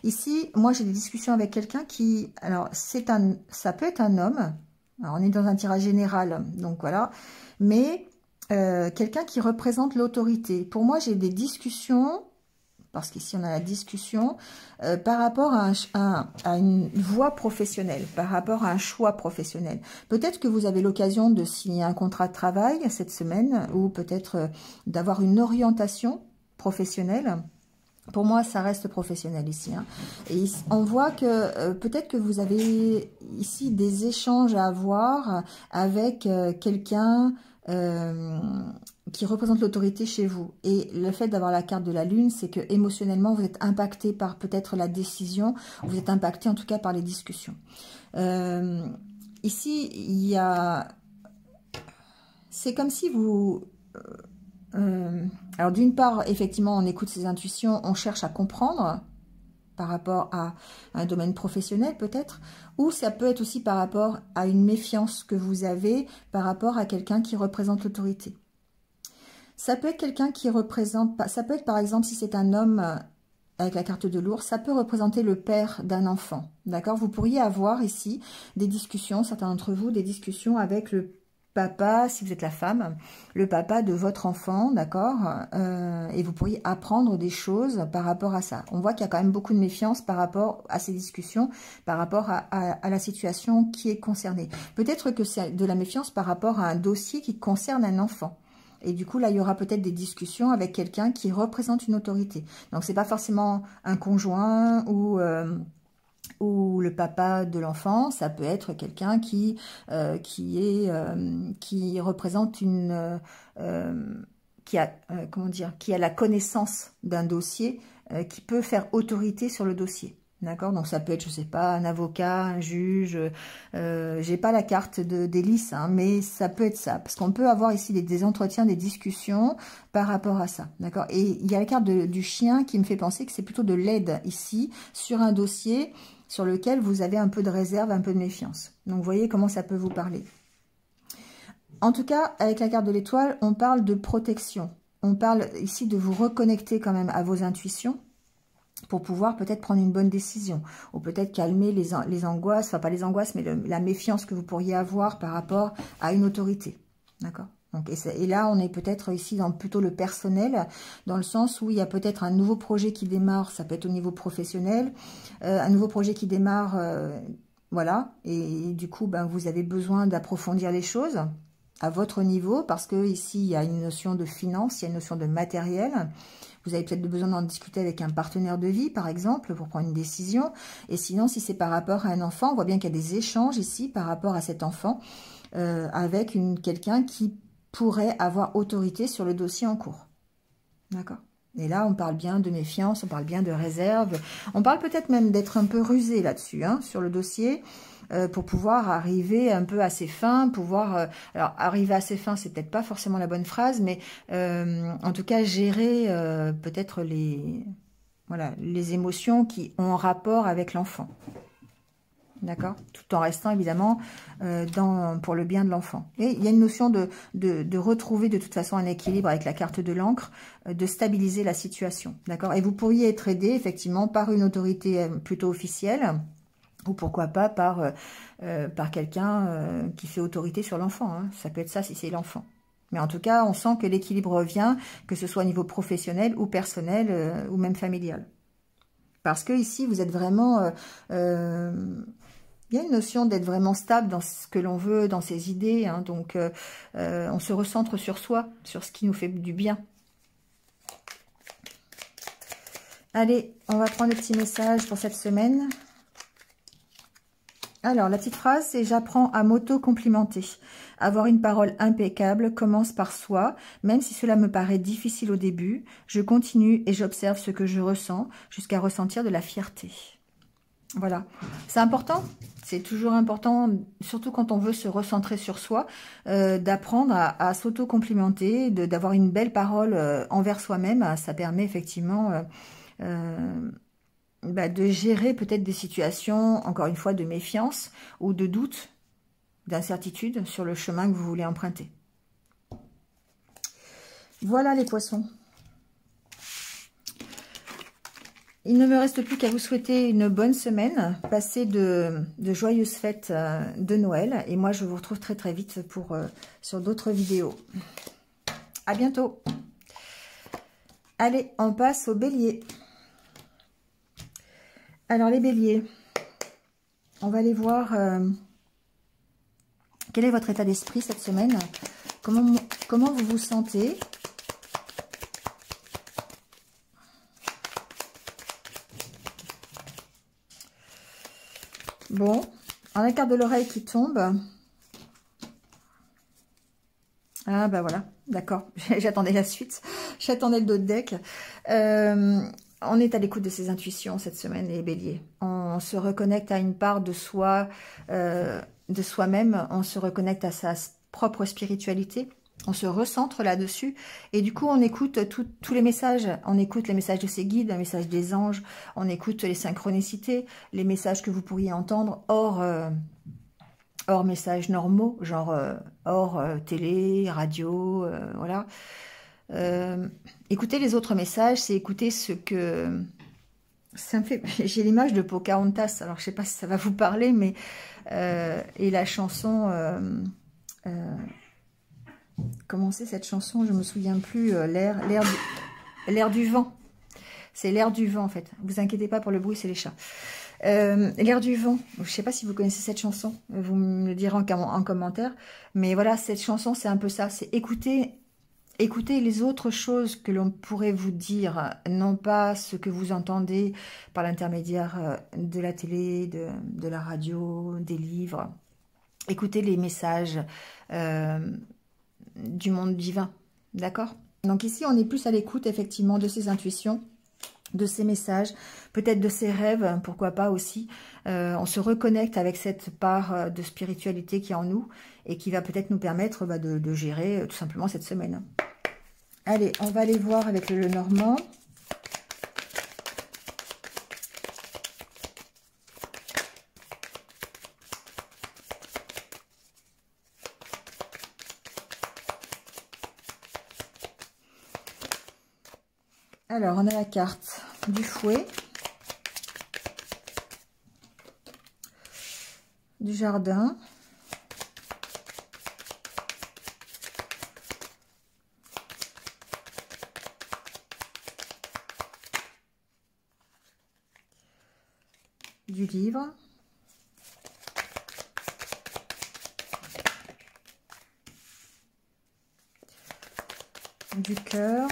Ici, moi, j'ai des discussions avec quelqu'un qui, alors, ça peut être un homme. Alors, on est dans un tirage général, donc voilà, mais quelqu'un qui représente l'autorité. Pour moi, j'ai des discussions, parce qu'ici on a la discussion, par rapport à une voie professionnelle, par rapport à un choix professionnel. Peut-être que vous avez l'occasion de signer un contrat de travail cette semaine, ou peut-être d'avoir une orientation professionnelle. Pour moi, ça reste professionnel ici. Hein. Et on voit que peut-être que vous avez ici des échanges à avoir avec quelqu'un qui représente l'autorité chez vous. Et le fait d'avoir la carte de la Lune, c'est que émotionnellement, vous êtes impacté par peut-être la décision, vous êtes impacté en tout cas par les discussions. Ici, il y a c'est comme si vous... alors d'une part, effectivement, on écoute ses intuitions, on cherche à comprendre par rapport à un domaine professionnel peut-être, ou ça peut être aussi par rapport à une méfiance que vous avez par rapport à quelqu'un qui représente l'autorité. Ça peut être quelqu'un qui représente, ça peut être par exemple si c'est un homme avec la carte de l'ours, ça peut représenter le père d'un enfant, d'accord? Vous pourriez avoir ici des discussions, certains d'entre vous, des discussions avec le papa, si vous êtes la femme, le papa de votre enfant, d'accord, et vous pourriez apprendre des choses par rapport à ça. On voit qu'il y a quand même beaucoup de méfiance par rapport à ces discussions, par rapport à la situation qui est concernée. Peut-être que c'est de la méfiance par rapport à un dossier qui concerne un enfant. Et du coup, là, il y aura peut-être des discussions avec quelqu'un qui représente une autorité. Donc, c'est pas forcément un conjoint ou le papa de l'enfant, ça peut être quelqu'un qui représente une qui a la connaissance d'un dossier, qui peut faire autorité sur le dossier. D'accord, donc ça peut être, je sais pas, un avocat, un juge, j'ai pas la carte d'Hélice, hein, mais ça peut être ça, parce qu'on peut avoir ici des entretiens, des discussions par rapport à ça, d'accord. Et il y a la carte du chien qui me fait penser que c'est plutôt de l'aide ici, sur un dossier sur lequel vous avez un peu de réserve, un peu de méfiance. Donc vous voyez comment ça peut vous parler. En tout cas, avec la carte de l'étoile, on parle de protection. On parle ici de vous reconnecter quand même à vos intuitions, pour pouvoir peut-être prendre une bonne décision, ou peut-être calmer les angoisses, enfin pas les angoisses, mais la méfiance que vous pourriez avoir par rapport à une autorité. D'accord? Donc, et là, on est peut-être ici dans plutôt le personnel, dans le sens où il y a peut-être un nouveau projet qui démarre, ça peut être au niveau professionnel, un nouveau projet qui démarre, voilà, et du coup, ben, vous avez besoin d'approfondir les choses à votre niveau, parce que ici, il y a une notion de finance, il y a une notion de matériel. Vous avez peut-être besoin d'en discuter avec un partenaire de vie, par exemple, pour prendre une décision. Et sinon, si c'est par rapport à un enfant, on voit bien qu'il y a des échanges ici par rapport à cet enfant avec quelqu'un qui pourrait avoir autorité sur le dossier en cours. D'accord? Et là, on parle bien de méfiance, on parle bien de réserve. On parle peut-être même d'être un peu rusé là-dessus, hein, sur le dossier, pour pouvoir arriver un peu à ses fins, pouvoir... alors, arriver à ses fins, c'est peut-être pas forcément la bonne phrase, mais en tout cas, gérer peut-être les émotions qui ont rapport avec l'enfant. D'accord? Tout en restant évidemment pour le bien de l'enfant. Et il y a une notion de retrouver de toute façon un équilibre avec la carte de l'encre, de stabiliser la situation. D'accord? Et vous pourriez être aidé effectivement par une autorité plutôt officielle, ou pourquoi pas par quelqu'un qui fait autorité sur l'enfant. Hein. Ça peut être ça si c'est l'enfant. Mais en tout cas, on sent que l'équilibre revient, que ce soit au niveau professionnel ou personnel ou même familial. Parce que ici, vous êtes vraiment... il y a une notion d'être vraiment stable dans ce que l'on veut, dans ses idées. Hein, donc, on se recentre sur soi, sur ce qui nous fait du bien. Allez, on va prendre le petit message pour cette semaine. Alors, la petite phrase, c'est « J'apprends à m'auto-complimenter. Avoir une parole impeccable commence par soi. Même si cela me paraît difficile au début, je continue et j'observe ce que je ressens jusqu'à ressentir de la fierté. » Voilà. C'est important. C'est toujours important, surtout quand on veut se recentrer sur soi, d'apprendre à s'auto-complimenter, d'avoir une belle parole envers soi-même. Ça permet effectivement... de gérer peut-être des situations, encore une fois, de méfiance ou de doute, d'incertitude sur le chemin que vous voulez emprunter. Voilà les poissons. Il ne me reste plus qu'à vous souhaiter une bonne semaine, passez de joyeuses fêtes de Noël, et moi je vous retrouve très très vite sur d'autres vidéos. À bientôt. Allez, on passe au bélier. Alors les béliers, on va aller voir quel est votre état d'esprit cette semaine, comment vous vous sentez. Bon, on a la carte de l'oreille qui tombe. Ah bah voilà, d'accord, j'attendais la suite, j'attendais le dos de deck. On est à l'écoute de ses intuitions cette semaine, les béliers. On se reconnecte à une part de soi, de soi-même. On se reconnecte à sa propre spiritualité. On se recentre là-dessus et du coup on écoute tous les messages. On écoute les messages de ses guides, les messages des anges, on écoute les synchronicités, les messages que vous pourriez entendre hors messages normaux, genre hors télé, radio, voilà. Écouter les autres messages, c'est écouter ce que... Ça me fait... J'ai l'image de Pocahontas, alors je sais pas si ça va vous parler, mais... et la chanson... comment c'est cette chanson? Je me souviens plus. L'air du vent. C'est l'air du vent en fait. Vous inquiétez pas pour le bruit, c'est les chats. L'air du vent. Je sais pas si vous connaissez cette chanson. Vous me le direz en commentaire. Mais voilà, cette chanson, c'est un peu ça. C'est écouter les autres choses que l'on pourrait vous dire, non pas ce que vous entendez par l'intermédiaire de la télé, de la radio, des livres. Écoutez les messages du monde divin, d'accord? Donc ici, on est plus à l'écoute, effectivement, de ces intuitions, de ces messages, peut-être de ces rêves, pourquoi pas aussi. On se reconnecte avec cette part de spiritualité qui est en nous et qui va peut-être nous permettre de gérer tout simplement cette semaine. Allez, on va aller voir avec le Lenormand. Alors, on a la carte du fouet, du jardin, du livre, du cœur,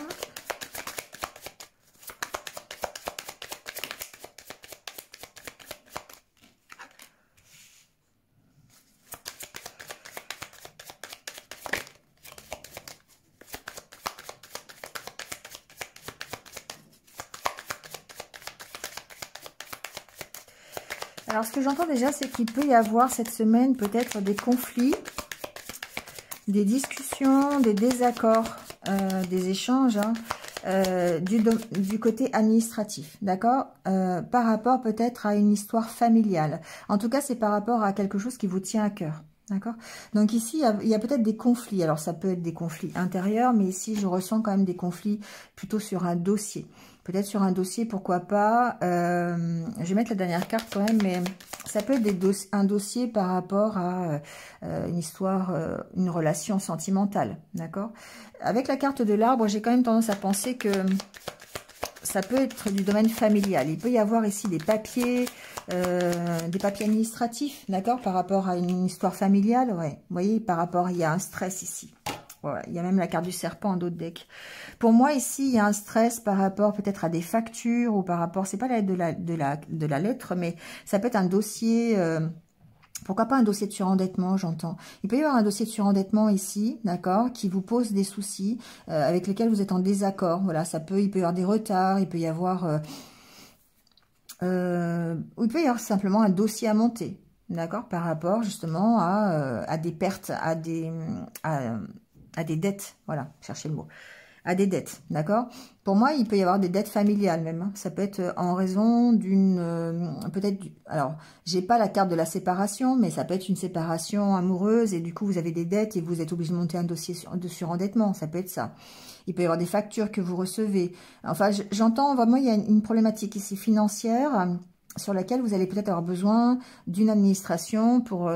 alors, ce que j'entends déjà, c'est qu'il peut y avoir cette semaine peut-être des conflits, des discussions, des désaccords, des échanges hein, du côté administratif, d'accord, par rapport peut-être à une histoire familiale. En tout cas, c'est par rapport à quelque chose qui vous tient à cœur. D'accord. Donc ici, il y a peut-être des conflits. Alors, ça peut être des conflits intérieurs, mais ici, je ressens quand même des conflits plutôt sur un dossier. Peut-être sur un dossier, pourquoi pas. Je vais mettre la dernière carte quand même, mais ça peut être un dossier par rapport à une histoire, une relation sentimentale. D'accord. Avec la carte de l'arbre, j'ai quand même tendance à penser que ça peut être du domaine familial. Il peut y avoir ici des papiers administratifs, d'accord, par rapport à une histoire familiale, ouais. Vous voyez, par rapport, il y a un stress ici. Ouais, il y a même la carte du serpent en d'autres decks. Pour moi, ici, il y a un stress par rapport peut-être à des factures ou par rapport, c'est pas la de la lettre, mais ça peut être un dossier... pourquoi pas un dossier de surendettement, j'entends. Il peut y avoir un dossier de surendettement ici, d'accord, qui vous pose des soucis, avec lesquels vous êtes en désaccord. Voilà, il peut y avoir des retards, il peut y avoir... il peut y avoir simplement un dossier à monter, d'accord, par rapport justement à des pertes, à des dettes, voilà, cherchez le mot. À des dettes, d'accord. Pour moi, il peut y avoir des dettes familiales même. Hein. Ça peut être en raison d'une... alors, j'ai pas la carte de la séparation, mais ça peut être une séparation amoureuse et du coup, vous avez des dettes et vous êtes obligé de monter un dossier de surendettement. Ça peut être ça. Il peut y avoir des factures que vous recevez. Enfin, j'entends vraiment, il y a une problématique ici financière sur laquelle vous allez peut-être avoir besoin d'une administration pour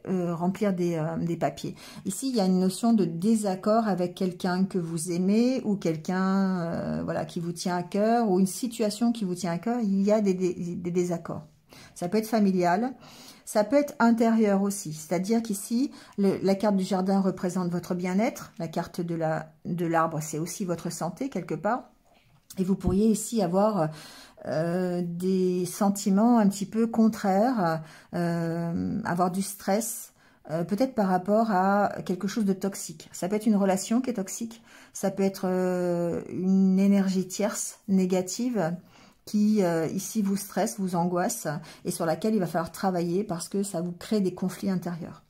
remplir des papiers. Ici, il y a une notion de désaccord avec quelqu'un que vous aimez ou quelqu'un voilà, qui vous tient à cœur ou une situation qui vous tient à cœur. Il y a des désaccords. Ça peut être familial, ça peut être intérieur aussi. C'est-à-dire qu'ici, la carte du jardin représente votre bien-être. La carte de l'arbre, c'est aussi votre santé quelque part. Et vous pourriez ici avoir des sentiments un petit peu contraires, avoir du stress, peut-être par rapport à quelque chose de toxique. Ça peut être une relation qui est toxique, ça peut être une énergie tierce, négative, qui ici vous stresse, vous angoisse, et sur laquelle il va falloir travailler parce que ça vous crée des conflits intérieurs.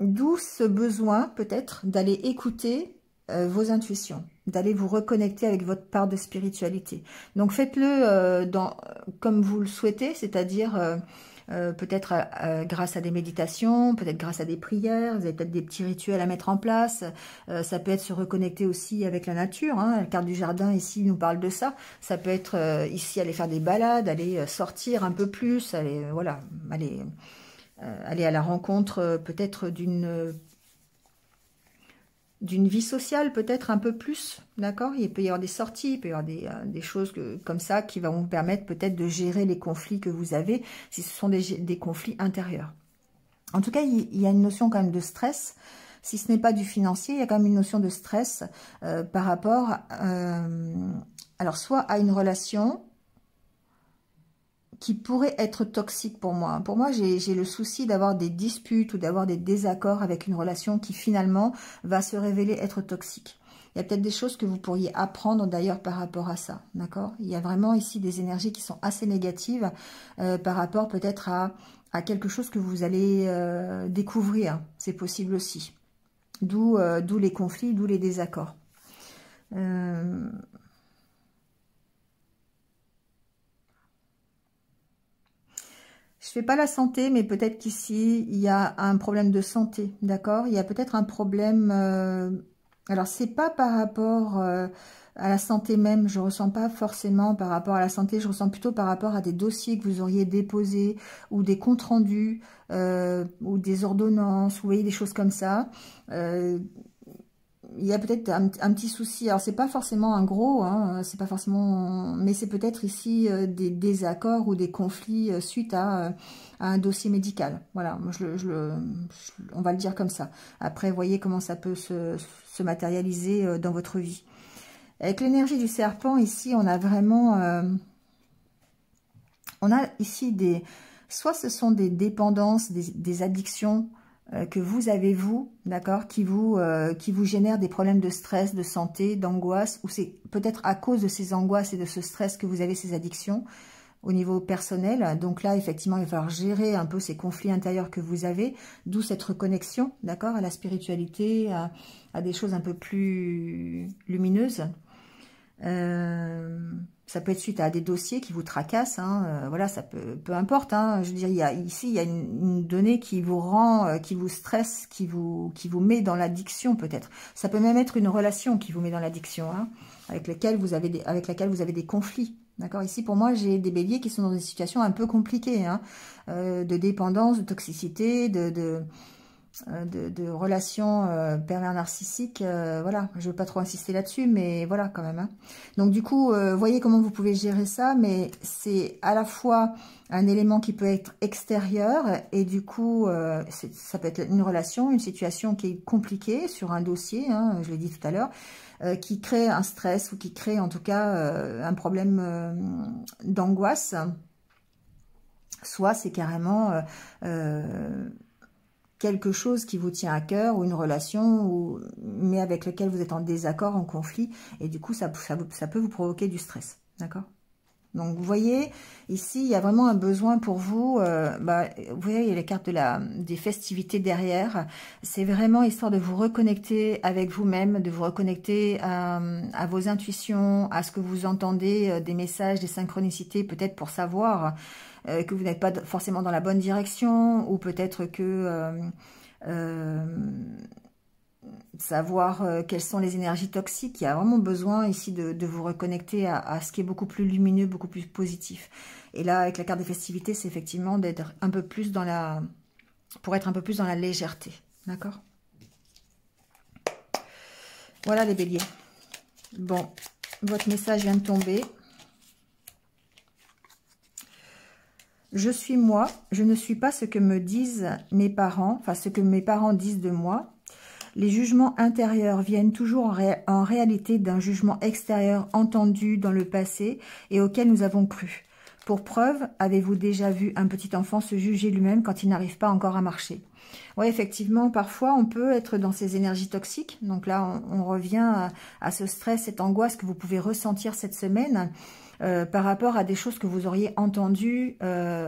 D'où ce besoin peut-être d'aller écouter vos intuitions, d'aller vous reconnecter avec votre part de spiritualité. Donc faites-le comme vous le souhaitez, c'est-à-dire peut-être grâce à des méditations, peut-être grâce à des prières, vous avez peut-être des petits rituels à mettre en place, ça peut être se reconnecter aussi avec la nature, hein. La carte du jardin ici nous parle de ça, ça peut être ici aller faire des balades, aller sortir un peu plus, aller, voilà, aller à la rencontre peut-être d'une vie sociale, peut-être un peu plus, d'accord? Il peut y avoir des sorties, il peut y avoir des choses comme ça qui vont vous permettre peut-être de gérer les conflits que vous avez, si ce sont des conflits intérieurs. En tout cas, il y a une notion quand même de stress. Si ce n'est pas du financier, il y a quand même une notion de stress par rapport, alors soit à une relation qui pourrait être toxique pour moi. Pour moi, j'ai le souci d'avoir des disputes ou d'avoir des désaccords avec une relation qui finalement va se révéler être toxique. Il y a peut-être des choses que vous pourriez apprendre d'ailleurs par rapport à ça, d'accord? Il y a vraiment ici des énergies qui sont assez négatives par rapport peut-être à quelque chose que vous allez découvrir. C'est possible aussi. D'où les conflits, d'où les désaccords. Je fais pas la santé, mais peut-être qu'ici, il y a un problème de santé, d'accord? Il y a peut-être un problème... alors, c'est pas par rapport à la santé même, je ressens pas forcément par rapport à la santé, je ressens plutôt par rapport à des dossiers que vous auriez déposés, ou des comptes rendus, ou des ordonnances, vous voyez, des choses comme ça. Il y a peut-être un petit souci. Alors, c'est pas forcément un gros, hein, c'est pas forcément... Mais c'est peut-être ici des désaccords ou des conflits suite à un dossier médical. Voilà, moi, on va le dire comme ça. Après, voyez comment ça peut se matérialiser dans votre vie. Avec l'énergie du serpent, ici, on a vraiment... on a ici des... Soit ce sont des dépendances, des addictions que vous avez, vous, d'accord, qui vous génèrent des problèmes de stress, de santé, d'angoisse, ou c'est peut-être à cause de ces angoisses et de ce stress que vous avez ces addictions au niveau personnel. Donc là, effectivement, il va falloir gérer un peu ces conflits intérieurs que vous avez, d'où cette reconnexion, d'accord, à la spiritualité, à des choses un peu plus lumineuses. Ça peut être suite à des dossiers qui vous tracassent, hein, voilà, ça peu importe, hein, je veux dire, ici, il y a une donnée qui vous rend, qui vous stresse, qui vous met dans l'addiction peut-être. Ça peut même être une relation qui vous met dans l'addiction, hein, avec laquelle vous avez des conflits. D'accord. Ici, pour moi, j'ai des béliers qui sont dans des situations un peu compliquées, hein, de dépendance, de toxicité, de relations pervers narcissiques, voilà, je ne veux pas trop insister là-dessus, mais voilà quand même. Hein. Donc du coup, voyez comment vous pouvez gérer ça, mais c'est à la fois un élément qui peut être extérieur, et du coup, ça peut être une relation, une situation qui est compliquée sur un dossier, hein, je l'ai dit tout à l'heure, qui crée un stress, ou qui crée en tout cas un problème d'angoisse, soit c'est carrément... quelque chose qui vous tient à cœur, ou une relation, mais avec laquelle vous êtes en désaccord, en conflit, et du coup, ça peut vous provoquer du stress, d'accord? Donc, vous voyez, ici, il y a vraiment un besoin pour vous, vous voyez, il y a les cartes des festivités derrière, c'est vraiment histoire de vous reconnecter avec vous-même, de vous reconnecter à vos intuitions, à ce que vous entendez, des messages, des synchronicités, peut-être pour savoir... que vous n'êtes pas forcément dans la bonne direction, ou peut-être que savoir quelles sont les énergies toxiques. Il y a vraiment besoin ici de vous reconnecter à ce qui est beaucoup plus lumineux, beaucoup plus positif. Et là, avec la carte des festivités, c'est effectivement d'être un peu plus dans pour être un peu plus dans la légèreté. D'accord? Voilà les béliers. Bon, votre message vient de tomber. Je suis moi, je ne suis pas ce que me disent mes parents, enfin ce que mes parents disent de moi. Les jugements intérieurs viennent toujours en réalité d'un jugement extérieur entendu dans le passé et auquel nous avons cru. Pour preuve, avez-vous déjà vu un petit enfant se juger lui-même quand il n'arrive pas encore à marcher? Oui, effectivement, parfois on peut être dans ces énergies toxiques. Donc là, on revient à ce stress, cette angoisse que vous pouvez ressentir cette semaine. par rapport à des choses que vous auriez entendues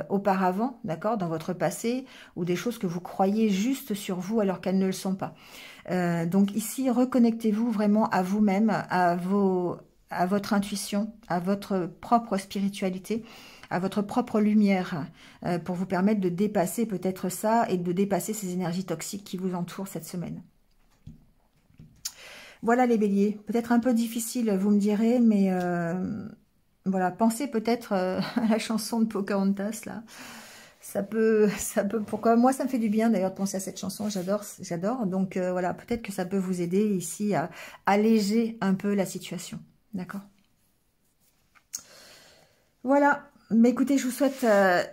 auparavant, d'accord, dans votre passé, ou des choses que vous croyez juste sur vous alors qu'elles ne le sont pas. Donc ici, reconnectez-vous vraiment à vous-même, à votre intuition, à votre propre spiritualité, à votre propre lumière, pour vous permettre de dépasser peut-être ça et de dépasser ces énergies toxiques qui vous entourent cette semaine. Voilà les béliers, peut-être un peu difficile, vous me direz, mais voilà, pensez peut-être à la chanson de Pocahontas, là. Ça peut, pourquoi moi ça me fait du bien d'ailleurs de penser à cette chanson, j'adore. Donc voilà, peut-être que ça peut vous aider ici à alléger un peu la situation, d'accord? Voilà, mais écoutez, je vous souhaite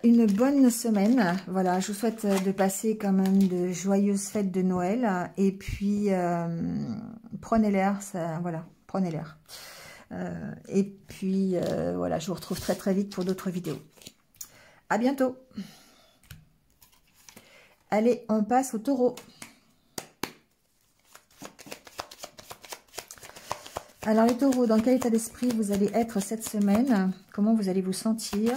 une bonne semaine. Voilà, je vous souhaite de passer quand même de joyeuses fêtes de Noël. Et puis, prenez l'air, voilà, prenez l'air. Et puis, voilà, je vous retrouve très très vite pour d'autres vidéos. À bientôt. Allez, on passe au taureau. Alors les taureaux, dans quel état d'esprit vous allez être cette semaine? Comment vous allez vous sentir?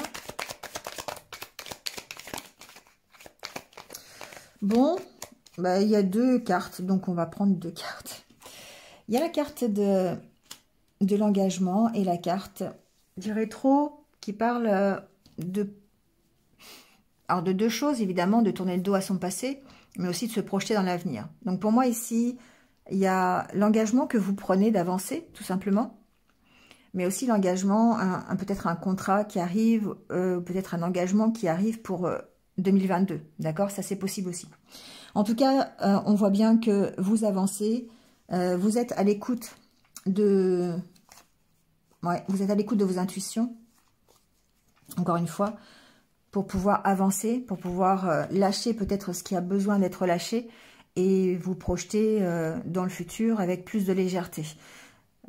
Bon, bah, il y a deux cartes, donc on va prendre deux cartes. Il y a la carte de l'engagement et la carte du rétro qui parle alors de deux choses, évidemment, de tourner le dos à son passé, mais aussi de se projeter dans l'avenir. Donc pour moi ici, il y a l'engagement que vous prenez d'avancer, tout simplement, mais aussi l'engagement, peut-être un contrat qui arrive, peut-être un engagement qui arrive pour 2022, d'accord? Ça c'est possible aussi. En tout cas, on voit bien que vous avancez, vous êtes à l'écoute de... Ouais, vous êtes à l'écoute de vos intuitions, encore une fois, pour pouvoir avancer, pour pouvoir lâcher peut-être ce qui a besoin d'être lâché et vous projeter dans le futur avec plus de légèreté.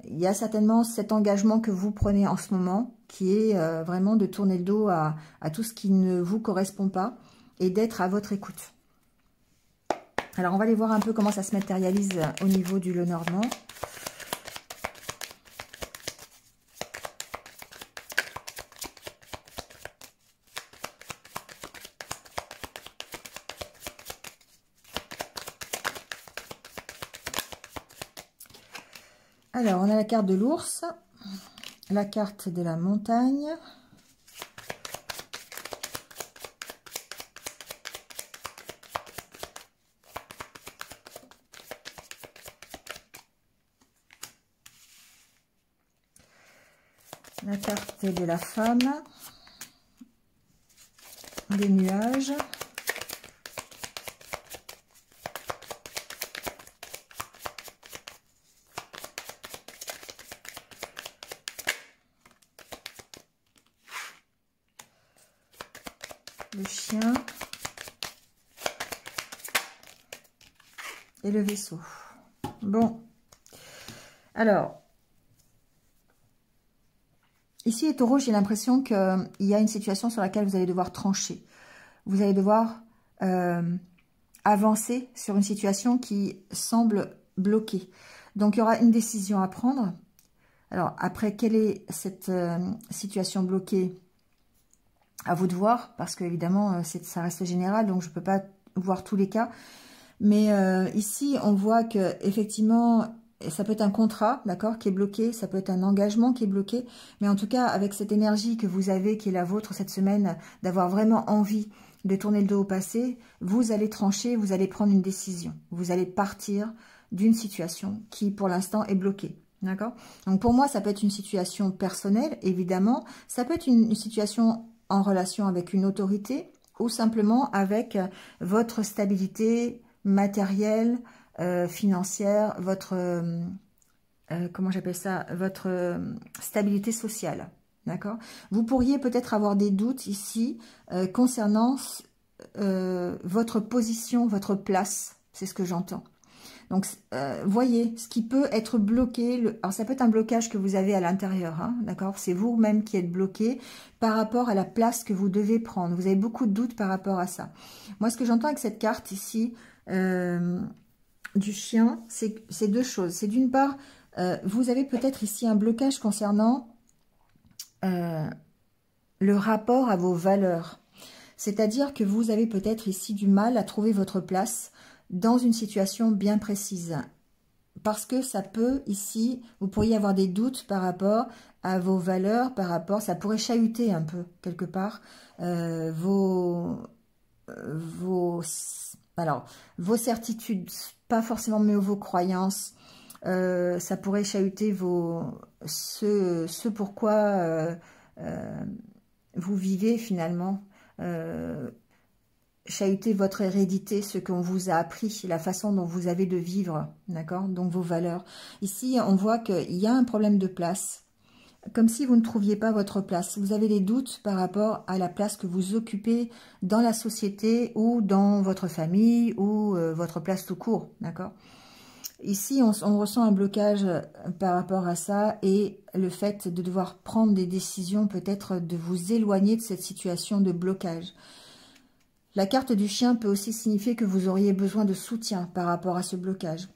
Il y a certainement cet engagement que vous prenez en ce moment qui est vraiment de tourner le dos à tout ce qui ne vous correspond pas et d'être à votre écoute. Alors, on va aller voir un peu comment ça se matérialise au niveau du Lenormand. Alors, on a la carte de l'ours, la carte de la montagne, la carte de la femme, des nuages, le chien et le vaisseau. Bon, alors, ici les taureaux, j'ai l'impression qu'il y a une situation sur laquelle vous allez devoir trancher. Vous allez devoir avancer sur une situation qui semble bloquée. Donc, il y aura une décision à prendre. Alors, après, quelle est cette situation bloquée? À vous de voir, parce que évidemment ça reste général, donc je ne peux pas voir tous les cas. Mais ici, on voit que effectivement, ça peut être un contrat, d'accord, qui est bloqué, ça peut être un engagement qui est bloqué, mais en tout cas, avec cette énergie que vous avez, qui est la vôtre cette semaine, d'avoir vraiment envie de tourner le dos au passé, vous allez trancher, vous allez prendre une décision. Vous allez partir d'une situation qui, pour l'instant, est bloquée. D'accord? Donc, pour moi, ça peut être une situation personnelle, évidemment. Ça peut être une situation en relation avec une autorité ou simplement avec votre stabilité matérielle, financière, votre, comment j'appelle ça, votre stabilité sociale. D'accord? Vous pourriez peut-être avoir des doutes ici concernant votre position, votre place. C'est ce que j'entends. Donc, voyez, ce qui peut être bloqué, alors ça peut être un blocage que vous avez à l'intérieur, hein, d'accord? C'est vous-même qui êtes bloqué par rapport à la place que vous devez prendre. Vous avez beaucoup de doutes par rapport à ça. Moi, ce que j'entends avec cette carte ici, du chien, c'est deux choses. C'est d'une part, vous avez peut-être ici un blocage concernant le rapport à vos valeurs. C'est-à-dire que vous avez peut-être ici du mal à trouver votre place dans une situation bien précise. Parce que ça peut, ici, vous pourriez avoir des doutes par rapport à vos valeurs, ça pourrait chahuter un peu, quelque part, vos certitudes, pas forcément, mais vos croyances. Ça pourrait chahuter ce pourquoi vous vivez finalement, chahuter votre hérédité, ce qu'on vous a appris, la façon dont vous avez de vivre, d'accord? Donc vos valeurs. Ici, on voit qu'il y a un problème de place, comme si vous ne trouviez pas votre place. Vous avez des doutes par rapport à la place que vous occupez dans la société ou dans votre famille ou votre place tout court, d'accord? Ici, on ressent un blocage par rapport à ça et le fait de devoir prendre des décisions, peut-être de vous éloigner de cette situation de blocage. La carte du chien peut aussi signifier que vous auriez besoin de soutien par rapport à ce blocage.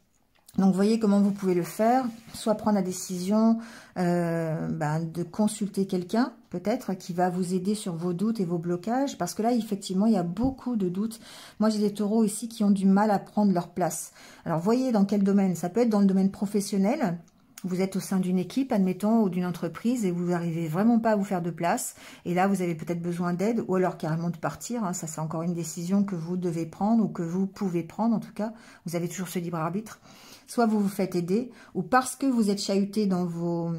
Donc, voyez comment vous pouvez le faire, soit prendre la décision de consulter quelqu'un, peut-être, qui va vous aider sur vos doutes et vos blocages, parce que là, effectivement, il y a beaucoup de doutes. Moi, j'ai des taureaux ici qui ont du mal à prendre leur place. Alors, voyez dans quel domaine. Ça peut être dans le domaine professionnel. Vous êtes au sein d'une équipe, admettons, ou d'une entreprise, et vous n'arrivez vraiment pas à vous faire de place. Et là, vous avez peut-être besoin d'aide, ou alors carrément de partir. Hein. Ça, c'est encore une décision que vous devez prendre, ou que vous pouvez prendre, en tout cas. Vous avez toujours ce libre arbitre. Soit vous vous faites aider, ou parce que vous êtes chahuté dans vos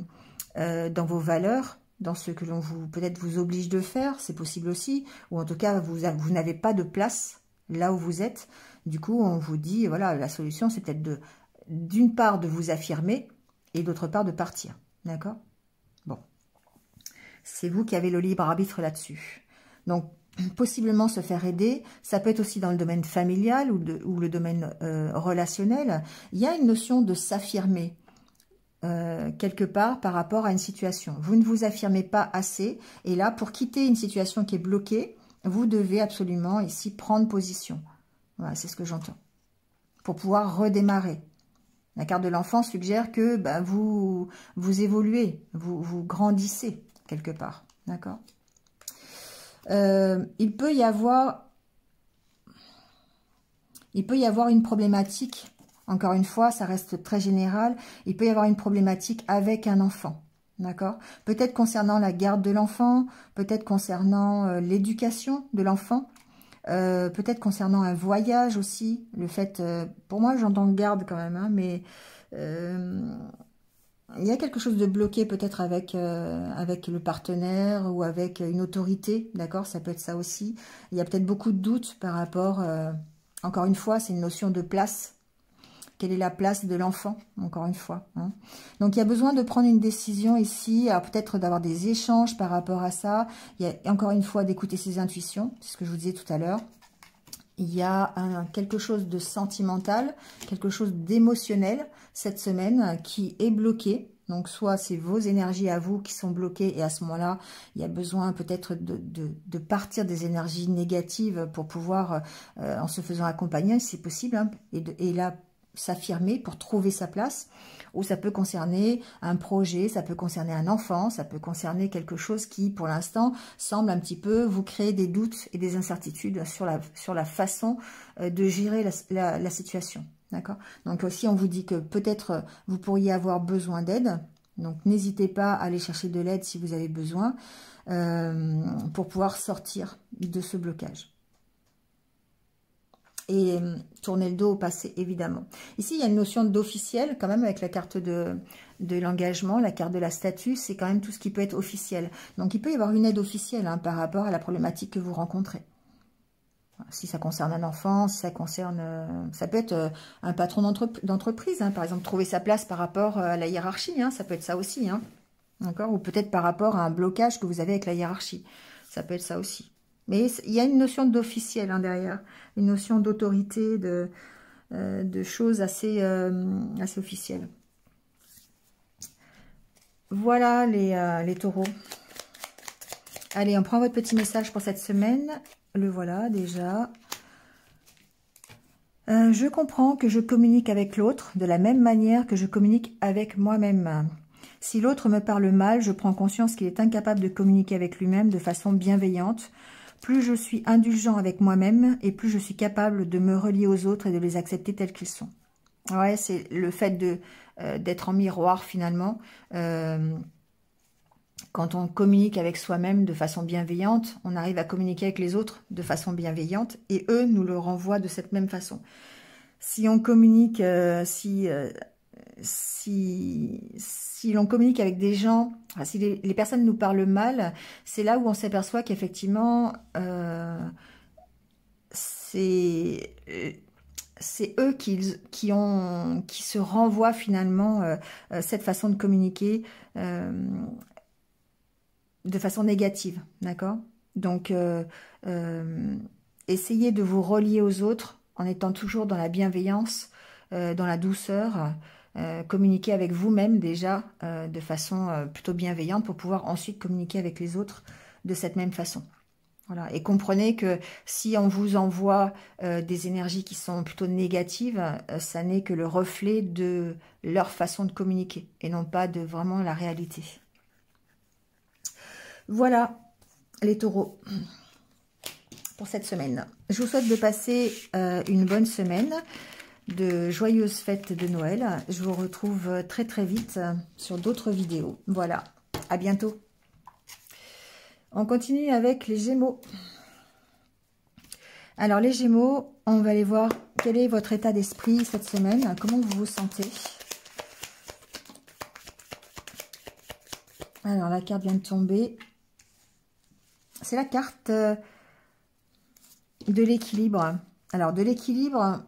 valeurs, dans ce que l'on peut-être vous oblige de faire, c'est possible aussi, ou en tout cas, vous n'avez pas de place là où vous êtes. Du coup, on vous dit, voilà, la solution, c'est peut-être d'une part de vous affirmer, et d'autre part de partir, d'accord? Bon, c'est vous qui avez le libre arbitre là-dessus. Donc, possiblement se faire aider, ça peut être aussi dans le domaine familial ou le domaine relationnel. Il y a une notion de s'affirmer quelque part par rapport à une situation. Vous ne vous affirmez pas assez, et là, pour quitter une situation qui est bloquée, vous devez absolument ici prendre position. Voilà, c'est ce que j'entends. Pour pouvoir redémarrer. La carte de l'enfant suggère que vous évoluez, vous grandissez quelque part, d'accord? Il peut y avoir une problématique, encore une fois, ça reste très général, il peut y avoir une problématique avec un enfant, d'accord? Peut-être concernant la garde de l'enfant, peut-être concernant l'éducation de l'enfant, peut-être concernant un voyage aussi, le fait, pour moi j'entends garde quand même, hein, mais il y a quelque chose de bloqué peut-être avec le partenaire ou avec une autorité, d'accord? Ça peut être ça aussi. Il y a peut-être beaucoup de doutes par rapport, encore une fois, c'est une notion de place. Quelle est la place de l'enfant, encore une fois, hein? Donc, il y a besoin de prendre une décision ici, peut-être d'avoir des échanges par rapport à ça. Il y a encore une fois d'écouter ses intuitions, c'est ce que je vous disais tout à l'heure. Il y a quelque chose de sentimental, quelque chose d'émotionnel cette semaine qui est bloqué. Donc, soit c'est vos énergies à vous qui sont bloquées et à ce moment-là, il y a besoin peut-être de partir des énergies négatives pour pouvoir, en se faisant accompagner, si c'est possible, hein, et là, s'affirmer pour trouver sa place. Ou ça peut concerner un projet, ça peut concerner un enfant, ça peut concerner quelque chose qui, pour l'instant, semble un petit peu vous créer des doutes et des incertitudes sur la façon de gérer la situation. D'accord? Donc aussi, on vous dit que peut-être vous pourriez avoir besoin d'aide. Donc n'hésitez pas à aller chercher de l'aide si vous avez besoin pour pouvoir sortir de ce blocage. Et tourner le dos au passé, évidemment. Ici, il y a une notion d'officiel, quand même, avec la carte de l'engagement, la carte de la statue, c'est quand même tout ce qui peut être officiel. Donc, il peut y avoir une aide officielle hein, par rapport à la problématique que vous rencontrez. Si ça concerne un enfant, si ça concerne... ça peut être un patron d'entreprise, hein, par exemple, trouver sa place par rapport à la hiérarchie, hein, ça peut être ça aussi. Hein, d'accord? Ou peut-être par rapport à un blocage que vous avez avec la hiérarchie. Ça peut être ça aussi. Mais il y a une notion d'officiel hein, derrière, une notion d'autorité, de choses assez officielles. Voilà les taureaux. Allez, on prend votre petit message pour cette semaine. Le voilà déjà. Je comprends que je communique avec l'autre de la même manière que je communique avec moi-même. Si l'autre me parle mal, je prends conscience qu'il est incapable de communiquer avec lui-même de façon bienveillante. Plus je suis indulgent avec moi-même et plus je suis capable de me relier aux autres et de les accepter tels qu'ils sont. Ouais, c'est le fait d'être en miroir finalement. Quand on communique avec soi-même de façon bienveillante, on arrive à communiquer avec les autres de façon bienveillante et eux nous le renvoient de cette même façon. Si on communique, si l'on communique avec des gens, enfin, si les personnes nous parlent mal, c'est là où on s'aperçoit qu'effectivement, c'est eux qui se renvoient finalement cette façon de communiquer de façon négative, d'accord? Donc, essayez de vous relier aux autres en étant toujours dans la bienveillance, dans la douceur, communiquer avec vous-même déjà de façon plutôt bienveillante pour pouvoir ensuite communiquer avec les autres de cette même façon. Voilà. Et comprenez que si on vous envoie des énergies qui sont plutôt négatives, ça n'est que le reflet de leur façon de communiquer et non pas de vraiment la réalité. Voilà les taureaux pour cette semaine. Je vous souhaite de passer une bonne semaine, de joyeuses fêtes de Noël. Je vous retrouve très très vite sur d'autres vidéos. Voilà, à bientôt. On continue avec les Gémeaux. Alors les Gémeaux, on va aller voir quel est votre état d'esprit cette semaine, comment vous vous sentez. Alors la carte vient de tomber. C'est la carte de l'équilibre. Alors de l'équilibre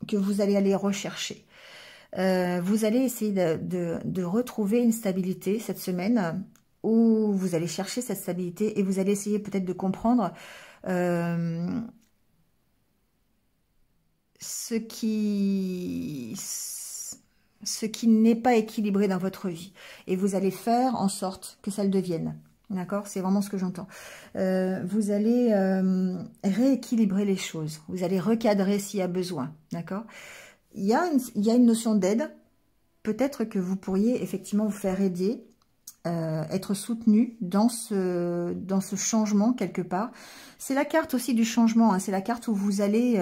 que vous allez aller rechercher. Vous allez essayer de retrouver une stabilité cette semaine où vous allez chercher cette stabilité et vous allez essayer peut-être de comprendre ce qui n'est pas équilibré dans votre vie. Et vous allez faire en sorte que ça le devienne. D'accord? C'est vraiment ce que j'entends. Vous allez rééquilibrer les choses. Vous allez recadrer s'il y a besoin. D'accord? Il y a une notion d'aide. Peut-être que vous pourriez effectivement vous faire aider, être soutenu dans ce changement quelque part. C'est la carte aussi du changement. Hein. C'est la carte où vous allez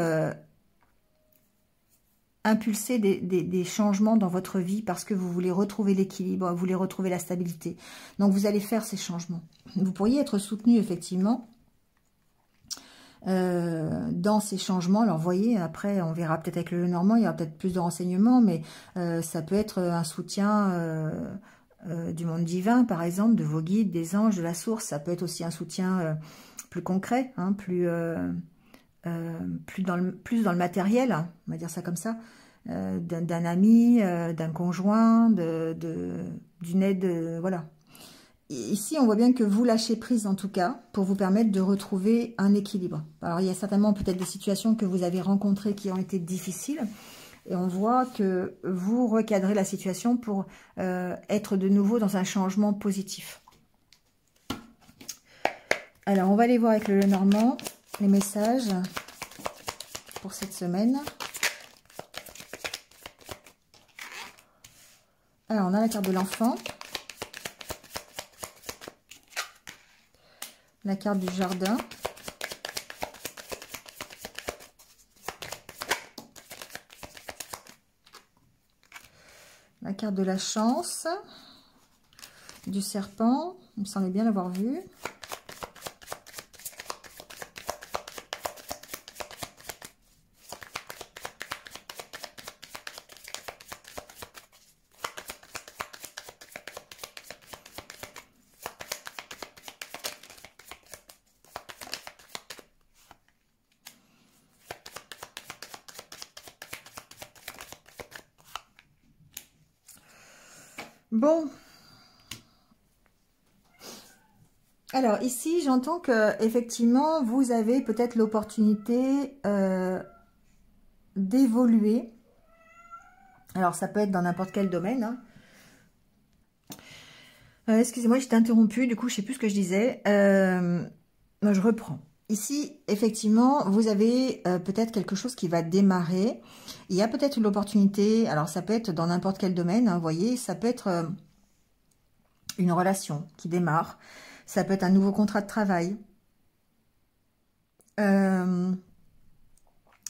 impulser des changements dans votre vie parce que vous voulez retrouver l'équilibre, vous voulez retrouver la stabilité. Donc, vous allez faire ces changements. Vous pourriez être soutenu, effectivement, dans ces changements. Alors, vous voyez, après, on verra peut-être avec le Normand, il y aura peut-être plus de renseignements, mais ça peut être un soutien du monde divin, par exemple, de vos guides, des anges, de la source. Ça peut être aussi un soutien plus concret, hein, plus dans le matériel, on va dire ça comme ça, d'un ami, d'un conjoint, d'une aide, voilà. Ici, on voit bien que vous lâchez prise, en tout cas, pour vous permettre de retrouver un équilibre. Alors, il y a certainement peut-être des situations que vous avez rencontrées qui ont été difficiles, et on voit que vous recadrez la situation pour être de nouveau dans un changement positif. Alors, on va aller voir avec le Lenormand les messages pour cette semaine. Alors, on a la carte de l'enfant, la carte du jardin, la carte de la chance, du serpent, il me semblait bien l'avoir vu. Bon, alors ici j'entends que effectivement vous avez peut-être l'opportunité d'évoluer. Alors ça peut être dans n'importe quel domaine. Hein. Excusez-moi, j'étais interrompue, du coup je sais plus ce que je disais. Je reprends. Ici, effectivement, vous avez peut-être quelque chose qui va démarrer. Il y a peut-être l'opportunité, alors ça peut être dans n'importe quel domaine, hein, vous voyez, ça peut être une relation qui démarre. Ça peut être un nouveau contrat de travail.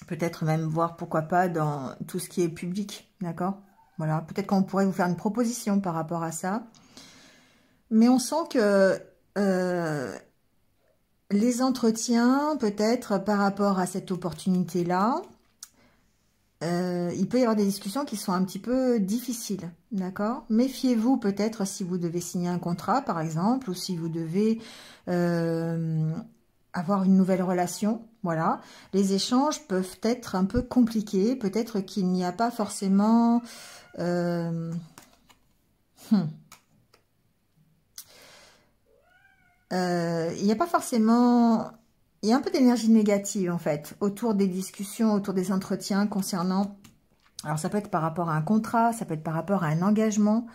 Peut-être même voir, pourquoi pas, dans tout ce qui est public, d'accord? Voilà, peut-être qu'on pourrait vous faire une proposition par rapport à ça. Mais on sent que les entretiens, peut-être par rapport à cette opportunité-là, il peut y avoir des discussions qui sont un petit peu difficiles, d'accord? Méfiez-vous peut-être si vous devez signer un contrat, par exemple, ou si vous devez avoir une nouvelle relation, voilà. Les échanges peuvent être un peu compliqués, peut-être qu'il n'y a pas forcément... il n'y a pas forcément... Il y a un peu d'énergie négative, en fait, autour des discussions, autour des entretiens concernant... Alors, ça peut être par rapport à un contrat, ça peut être par rapport à un engagement,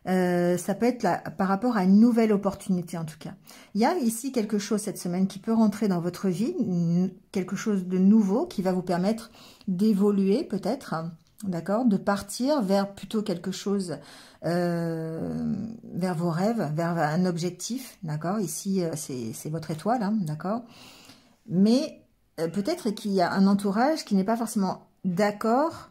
ça peut être par rapport à une nouvelle opportunité, en tout cas. Il y a ici quelque chose cette semaine qui peut rentrer dans votre vie, quelque chose de nouveau qui va vous permettre d'évoluer, peut-être, d'accord, de partir vers plutôt quelque chose, vers vos rêves, vers un objectif, d'accord. Ici, c'est votre étoile, hein, d'accord. Mais peut-être qu'il y a un entourage qui n'est pas forcément d'accord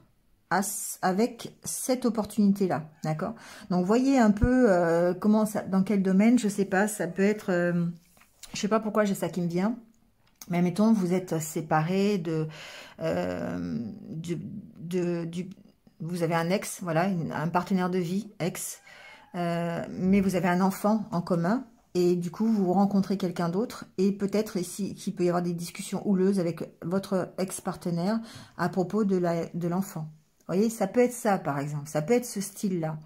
avec cette opportunité-là, d'accord. Donc, voyez un peu comment ça, dans quel domaine, je sais pas, ça peut être, je sais pas pourquoi j'ai ça qui me vient, mais mettons, vous êtes séparés vous avez un ex, voilà, un partenaire de vie, ex, mais vous avez un enfant en commun, et du coup, vous rencontrez quelqu'un d'autre, et peut-être ici, qu'il peut y avoir des discussions houleuses avec votre ex-partenaire à propos de l'enfant. Vous voyez, ça peut être ça, par exemple, ça peut être ce style-là.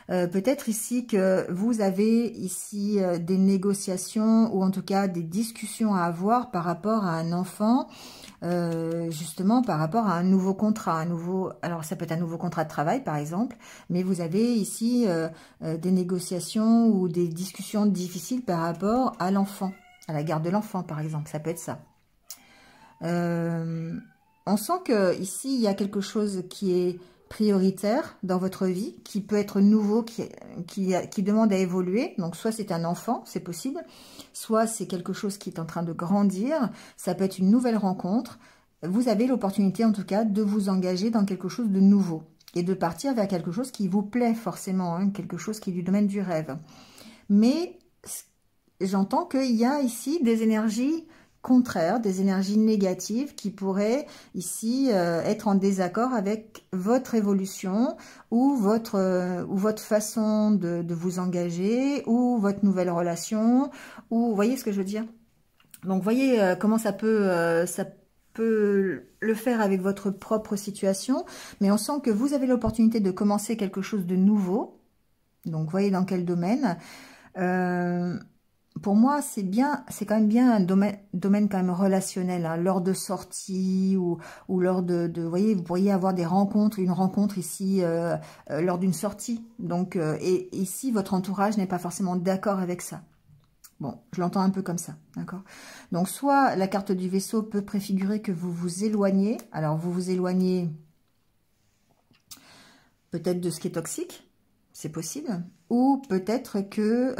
Peut-être ici que vous avez ici des négociations, ou en tout cas des discussions à avoir par rapport à un enfant, justement par rapport à un nouveau contrat, alors ça peut être un nouveau contrat de travail par exemple, mais vous avez ici des négociations ou des discussions difficiles par rapport à l'enfant, à la garde de l'enfant par exemple, ça peut être ça. On sent que ici il y a quelque chose qui est prioritaire dans votre vie, qui peut être nouveau, qui demande à évoluer. Donc, soit c'est un enfant, c'est possible, soit c'est quelque chose qui est en train de grandir, ça peut être une nouvelle rencontre. Vous avez l'opportunité, en tout cas, de vous engager dans quelque chose de nouveau et de partir vers quelque chose qui vous plaît forcément, hein, quelque chose qui est du domaine du rêve. Mais j'entends qu'il y a ici des énergies contraires, des énergies négatives qui pourraient ici être en désaccord avec votre évolution ou votre façon de vous engager ou votre nouvelle relation, ou vous voyez ce que je veux dire. Donc voyez comment ça peut le faire avec votre propre situation, mais on sent que vous avez l'opportunité de commencer quelque chose de nouveau. Donc voyez dans quel domaine. Pour moi, c'est quand même bien un domaine quand même relationnel, hein, lors de sorties ou lors vous voyez, vous pourriez avoir des rencontres, une rencontre ici lors d'une sortie. Donc, et ici, votre entourage n'est pas forcément d'accord avec ça. Bon, je l'entends un peu comme ça, d'accord. Donc, soit la carte du vaisseau peut préfigurer que vous vous éloignez. Alors, vous vous éloignez peut-être de ce qui est toxique. C'est possible. Ou peut-être que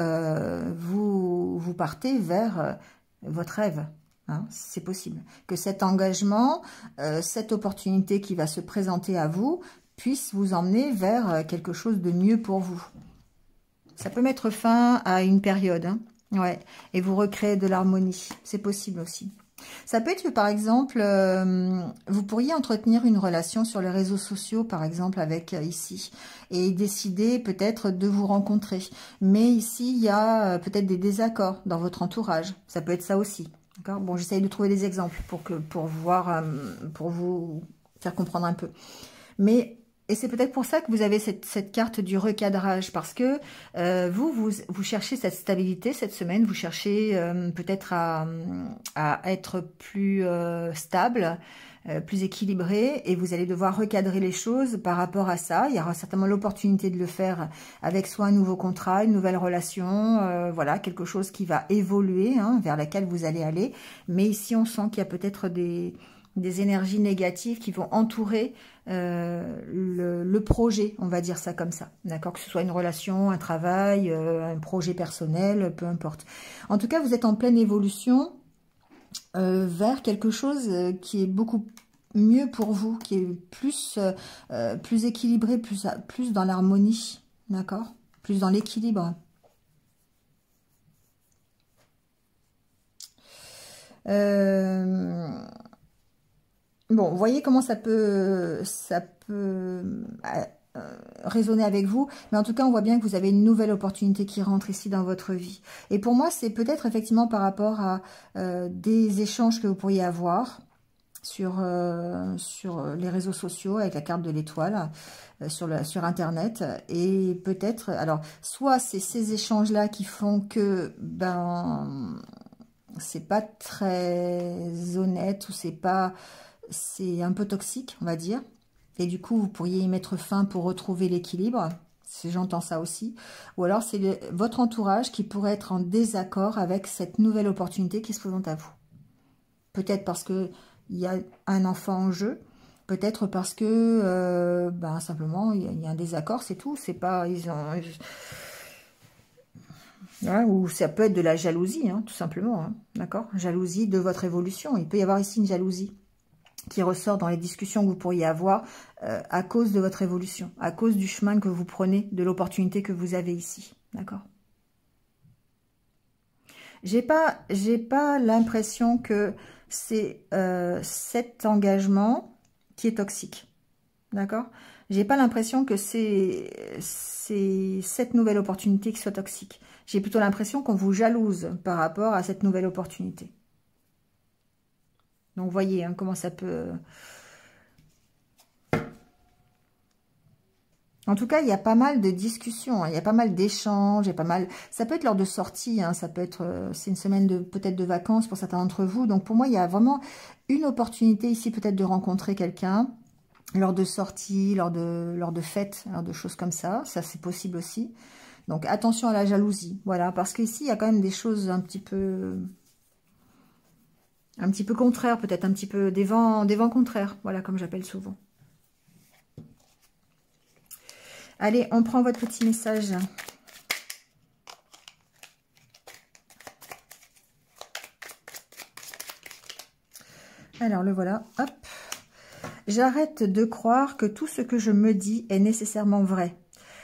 vous partez vers votre rêve. Hein, c'est possible. Que cet engagement, cette opportunité qui va se présenter à vous, puisse vous emmener vers quelque chose de mieux pour vous. Ça peut mettre fin à une période. Hein, ouais, et vous recréer de l'harmonie. C'est possible aussi. Ça peut être que, par exemple, vous pourriez entretenir une relation sur les réseaux sociaux, par exemple, avec ici, et décider peut-être de vous rencontrer. Mais ici, il y a peut-être des désaccords dans votre entourage. Ça peut être ça aussi. D'accord ? Bon, j'essaye de trouver des exemples pour vous faire comprendre un peu. Et c'est peut-être pour ça que vous avez cette carte du recadrage, parce que vous cherchez cette stabilité cette semaine, vous cherchez peut-être à être plus stable, plus équilibré, et vous allez devoir recadrer les choses par rapport à ça. Il y aura certainement l'opportunité de le faire avec soit un nouveau contrat, une nouvelle relation, voilà, quelque chose qui va évoluer, hein, vers laquelle vous allez aller. Mais ici, on sent qu'il y a peut-être des des énergies négatives qui vont entourer le projet, on va dire ça comme ça, d'accord, que ce soit une relation, un travail, un projet personnel, peu importe. En tout cas, vous êtes en pleine évolution vers quelque chose qui est beaucoup mieux pour vous, qui est plus équilibré, plus dans l'harmonie, d'accord, plus dans l'équilibre. Bon, vous voyez comment ça peut résonner avec vous, mais en tout cas, on voit bien que vous avez une nouvelle opportunité qui rentre ici dans votre vie. Et pour moi, c'est peut-être effectivement par rapport à des échanges que vous pourriez avoir sur les réseaux sociaux avec la carte de l'étoile, sur Internet. Et peut-être, alors, soit c'est ces échanges-là qui font que, ben, c'est pas très honnête ou c'est un peu toxique, on va dire. Et du coup, vous pourriez y mettre fin pour retrouver l'équilibre. J'entends ça aussi. Ou alors, c'est votre entourage qui pourrait être en désaccord avec cette nouvelle opportunité qui se présente à vous. Peut-être parce qu'il y a un enfant en jeu. Peut-être parce que, ben, simplement, il y a un désaccord, c'est tout. C'est pas... Ouais, ou ça peut être de la jalousie, hein, tout simplement. Hein, d'accord? Jalousie de votre évolution. Il peut y avoir ici une jalousie qui ressort dans les discussions que vous pourriez avoir à cause de votre évolution, à cause du chemin que vous prenez, de l'opportunité que vous avez ici. D'accord? J'ai pas l'impression que c'est cet engagement qui est toxique. D'accord? J'ai pas l'impression que c'est cette nouvelle opportunité qui soit toxique. J'ai plutôt l'impression qu'on vous jalouse par rapport à cette nouvelle opportunité. Donc, vous voyez hein, comment ça peut... En tout cas, il y a pas mal de discussions, hein, il y a pas mal d'échanges, il y a pas mal... Ça peut être lors de sorties, hein, ça peut être... c'est une semaine peut-être de vacances pour certains d'entre vous. Donc, pour moi, il y a vraiment une opportunité ici peut-être de rencontrer quelqu'un lors de sorties, lors de fêtes, lors de choses comme ça. Ça, c'est possible aussi. Donc, attention à la jalousie. Voilà, parce qu'ici, il y a quand même des choses un petit peu contraires, peut-être un petit peu des vents contraires. Voilà, comme j'appelle souvent. Allez, on prend votre petit message. Alors, le voilà. Hop. J'arrête de croire que tout ce que je me dis est nécessairement vrai.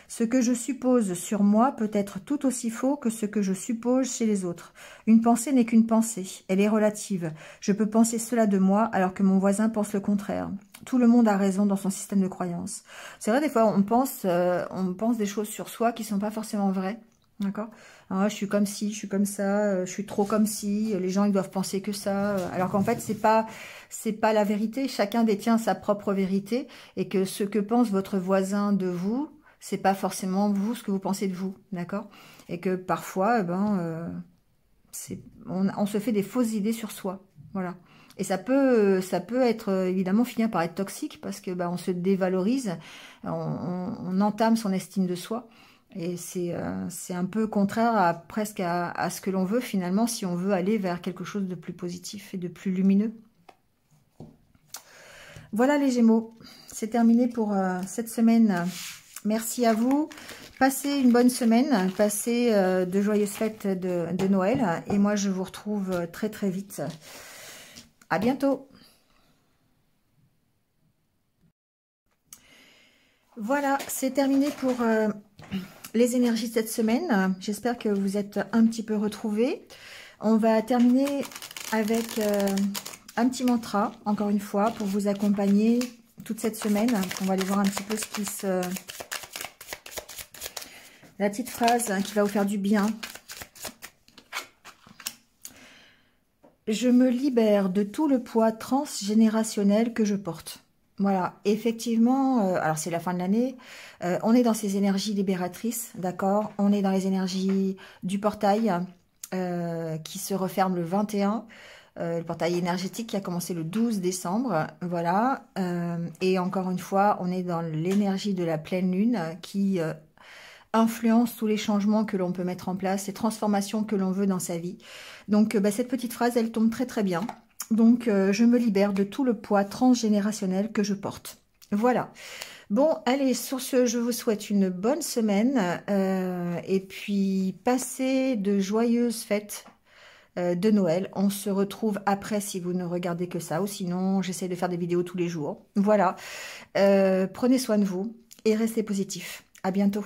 Ce que je suppose sur moi peut être tout aussi faux que ce que je suppose chez les autres. Une pensée n'est qu'une pensée. Elle est relative. Je peux penser cela de moi alors que mon voisin pense le contraire. Tout le monde a raison dans son système de croyance. C'est vrai, des fois, on pense des choses sur soi qui ne sont pas forcément vraies. D'accord? Je suis comme ci, je suis comme ça, je suis trop comme ci, les gens ils doivent penser que ça. Alors qu'en fait, c'est pas la vérité. Chacun détient sa propre vérité et que ce que pense votre voisin de vous, c'est pas forcément vous, ce que vous pensez de vous, d'accord? Et que parfois, on se fait des fausses idées sur soi, voilà. Et ça peut être, évidemment, finir par être toxique parce que on se dévalorise, on entame son estime de soi. Et c'est un peu contraire presque à ce que l'on veut finalement si on veut aller vers quelque chose de plus positif et de plus lumineux. Voilà les Gémeaux, c'est terminé pour cette semaine. Merci à vous. Passez une bonne semaine, passez de joyeuses fêtes de Noël. Et moi, je vous retrouve très très vite. À bientôt. Voilà, c'est terminé pour les énergies de cette semaine. J'espère que vous êtes un petit peu retrouvés. On va terminer avec un petit mantra, encore une fois, pour vous accompagner toute cette semaine. On va aller voir un petit peu ce qui se... La petite phrase qui va vous faire du bien. Je me libère de tout le poids transgénérationnel que je porte. Voilà, effectivement, alors c'est la fin de l'année, on est dans ces énergies libératrices, d'accord? On est dans les énergies du portail qui se referme le 21, le portail énergétique qui a commencé le 12 décembre, voilà. Et encore une fois, on est dans l'énergie de la pleine lune qui influence tous les changements que l'on peut mettre en place, les transformations que l'on veut dans sa vie. Donc cette petite phrase, elle tombe très très bien. Donc, je me libère de tout le poids transgénérationnel que je porte. Voilà. Bon, allez, sur ce, je vous souhaite une bonne semaine et puis passez de joyeuses fêtes de Noël. On se retrouve après si vous ne regardez que ça, ou sinon j'essaie de faire des vidéos tous les jours. Voilà, prenez soin de vous et restez positifs. À bientôt.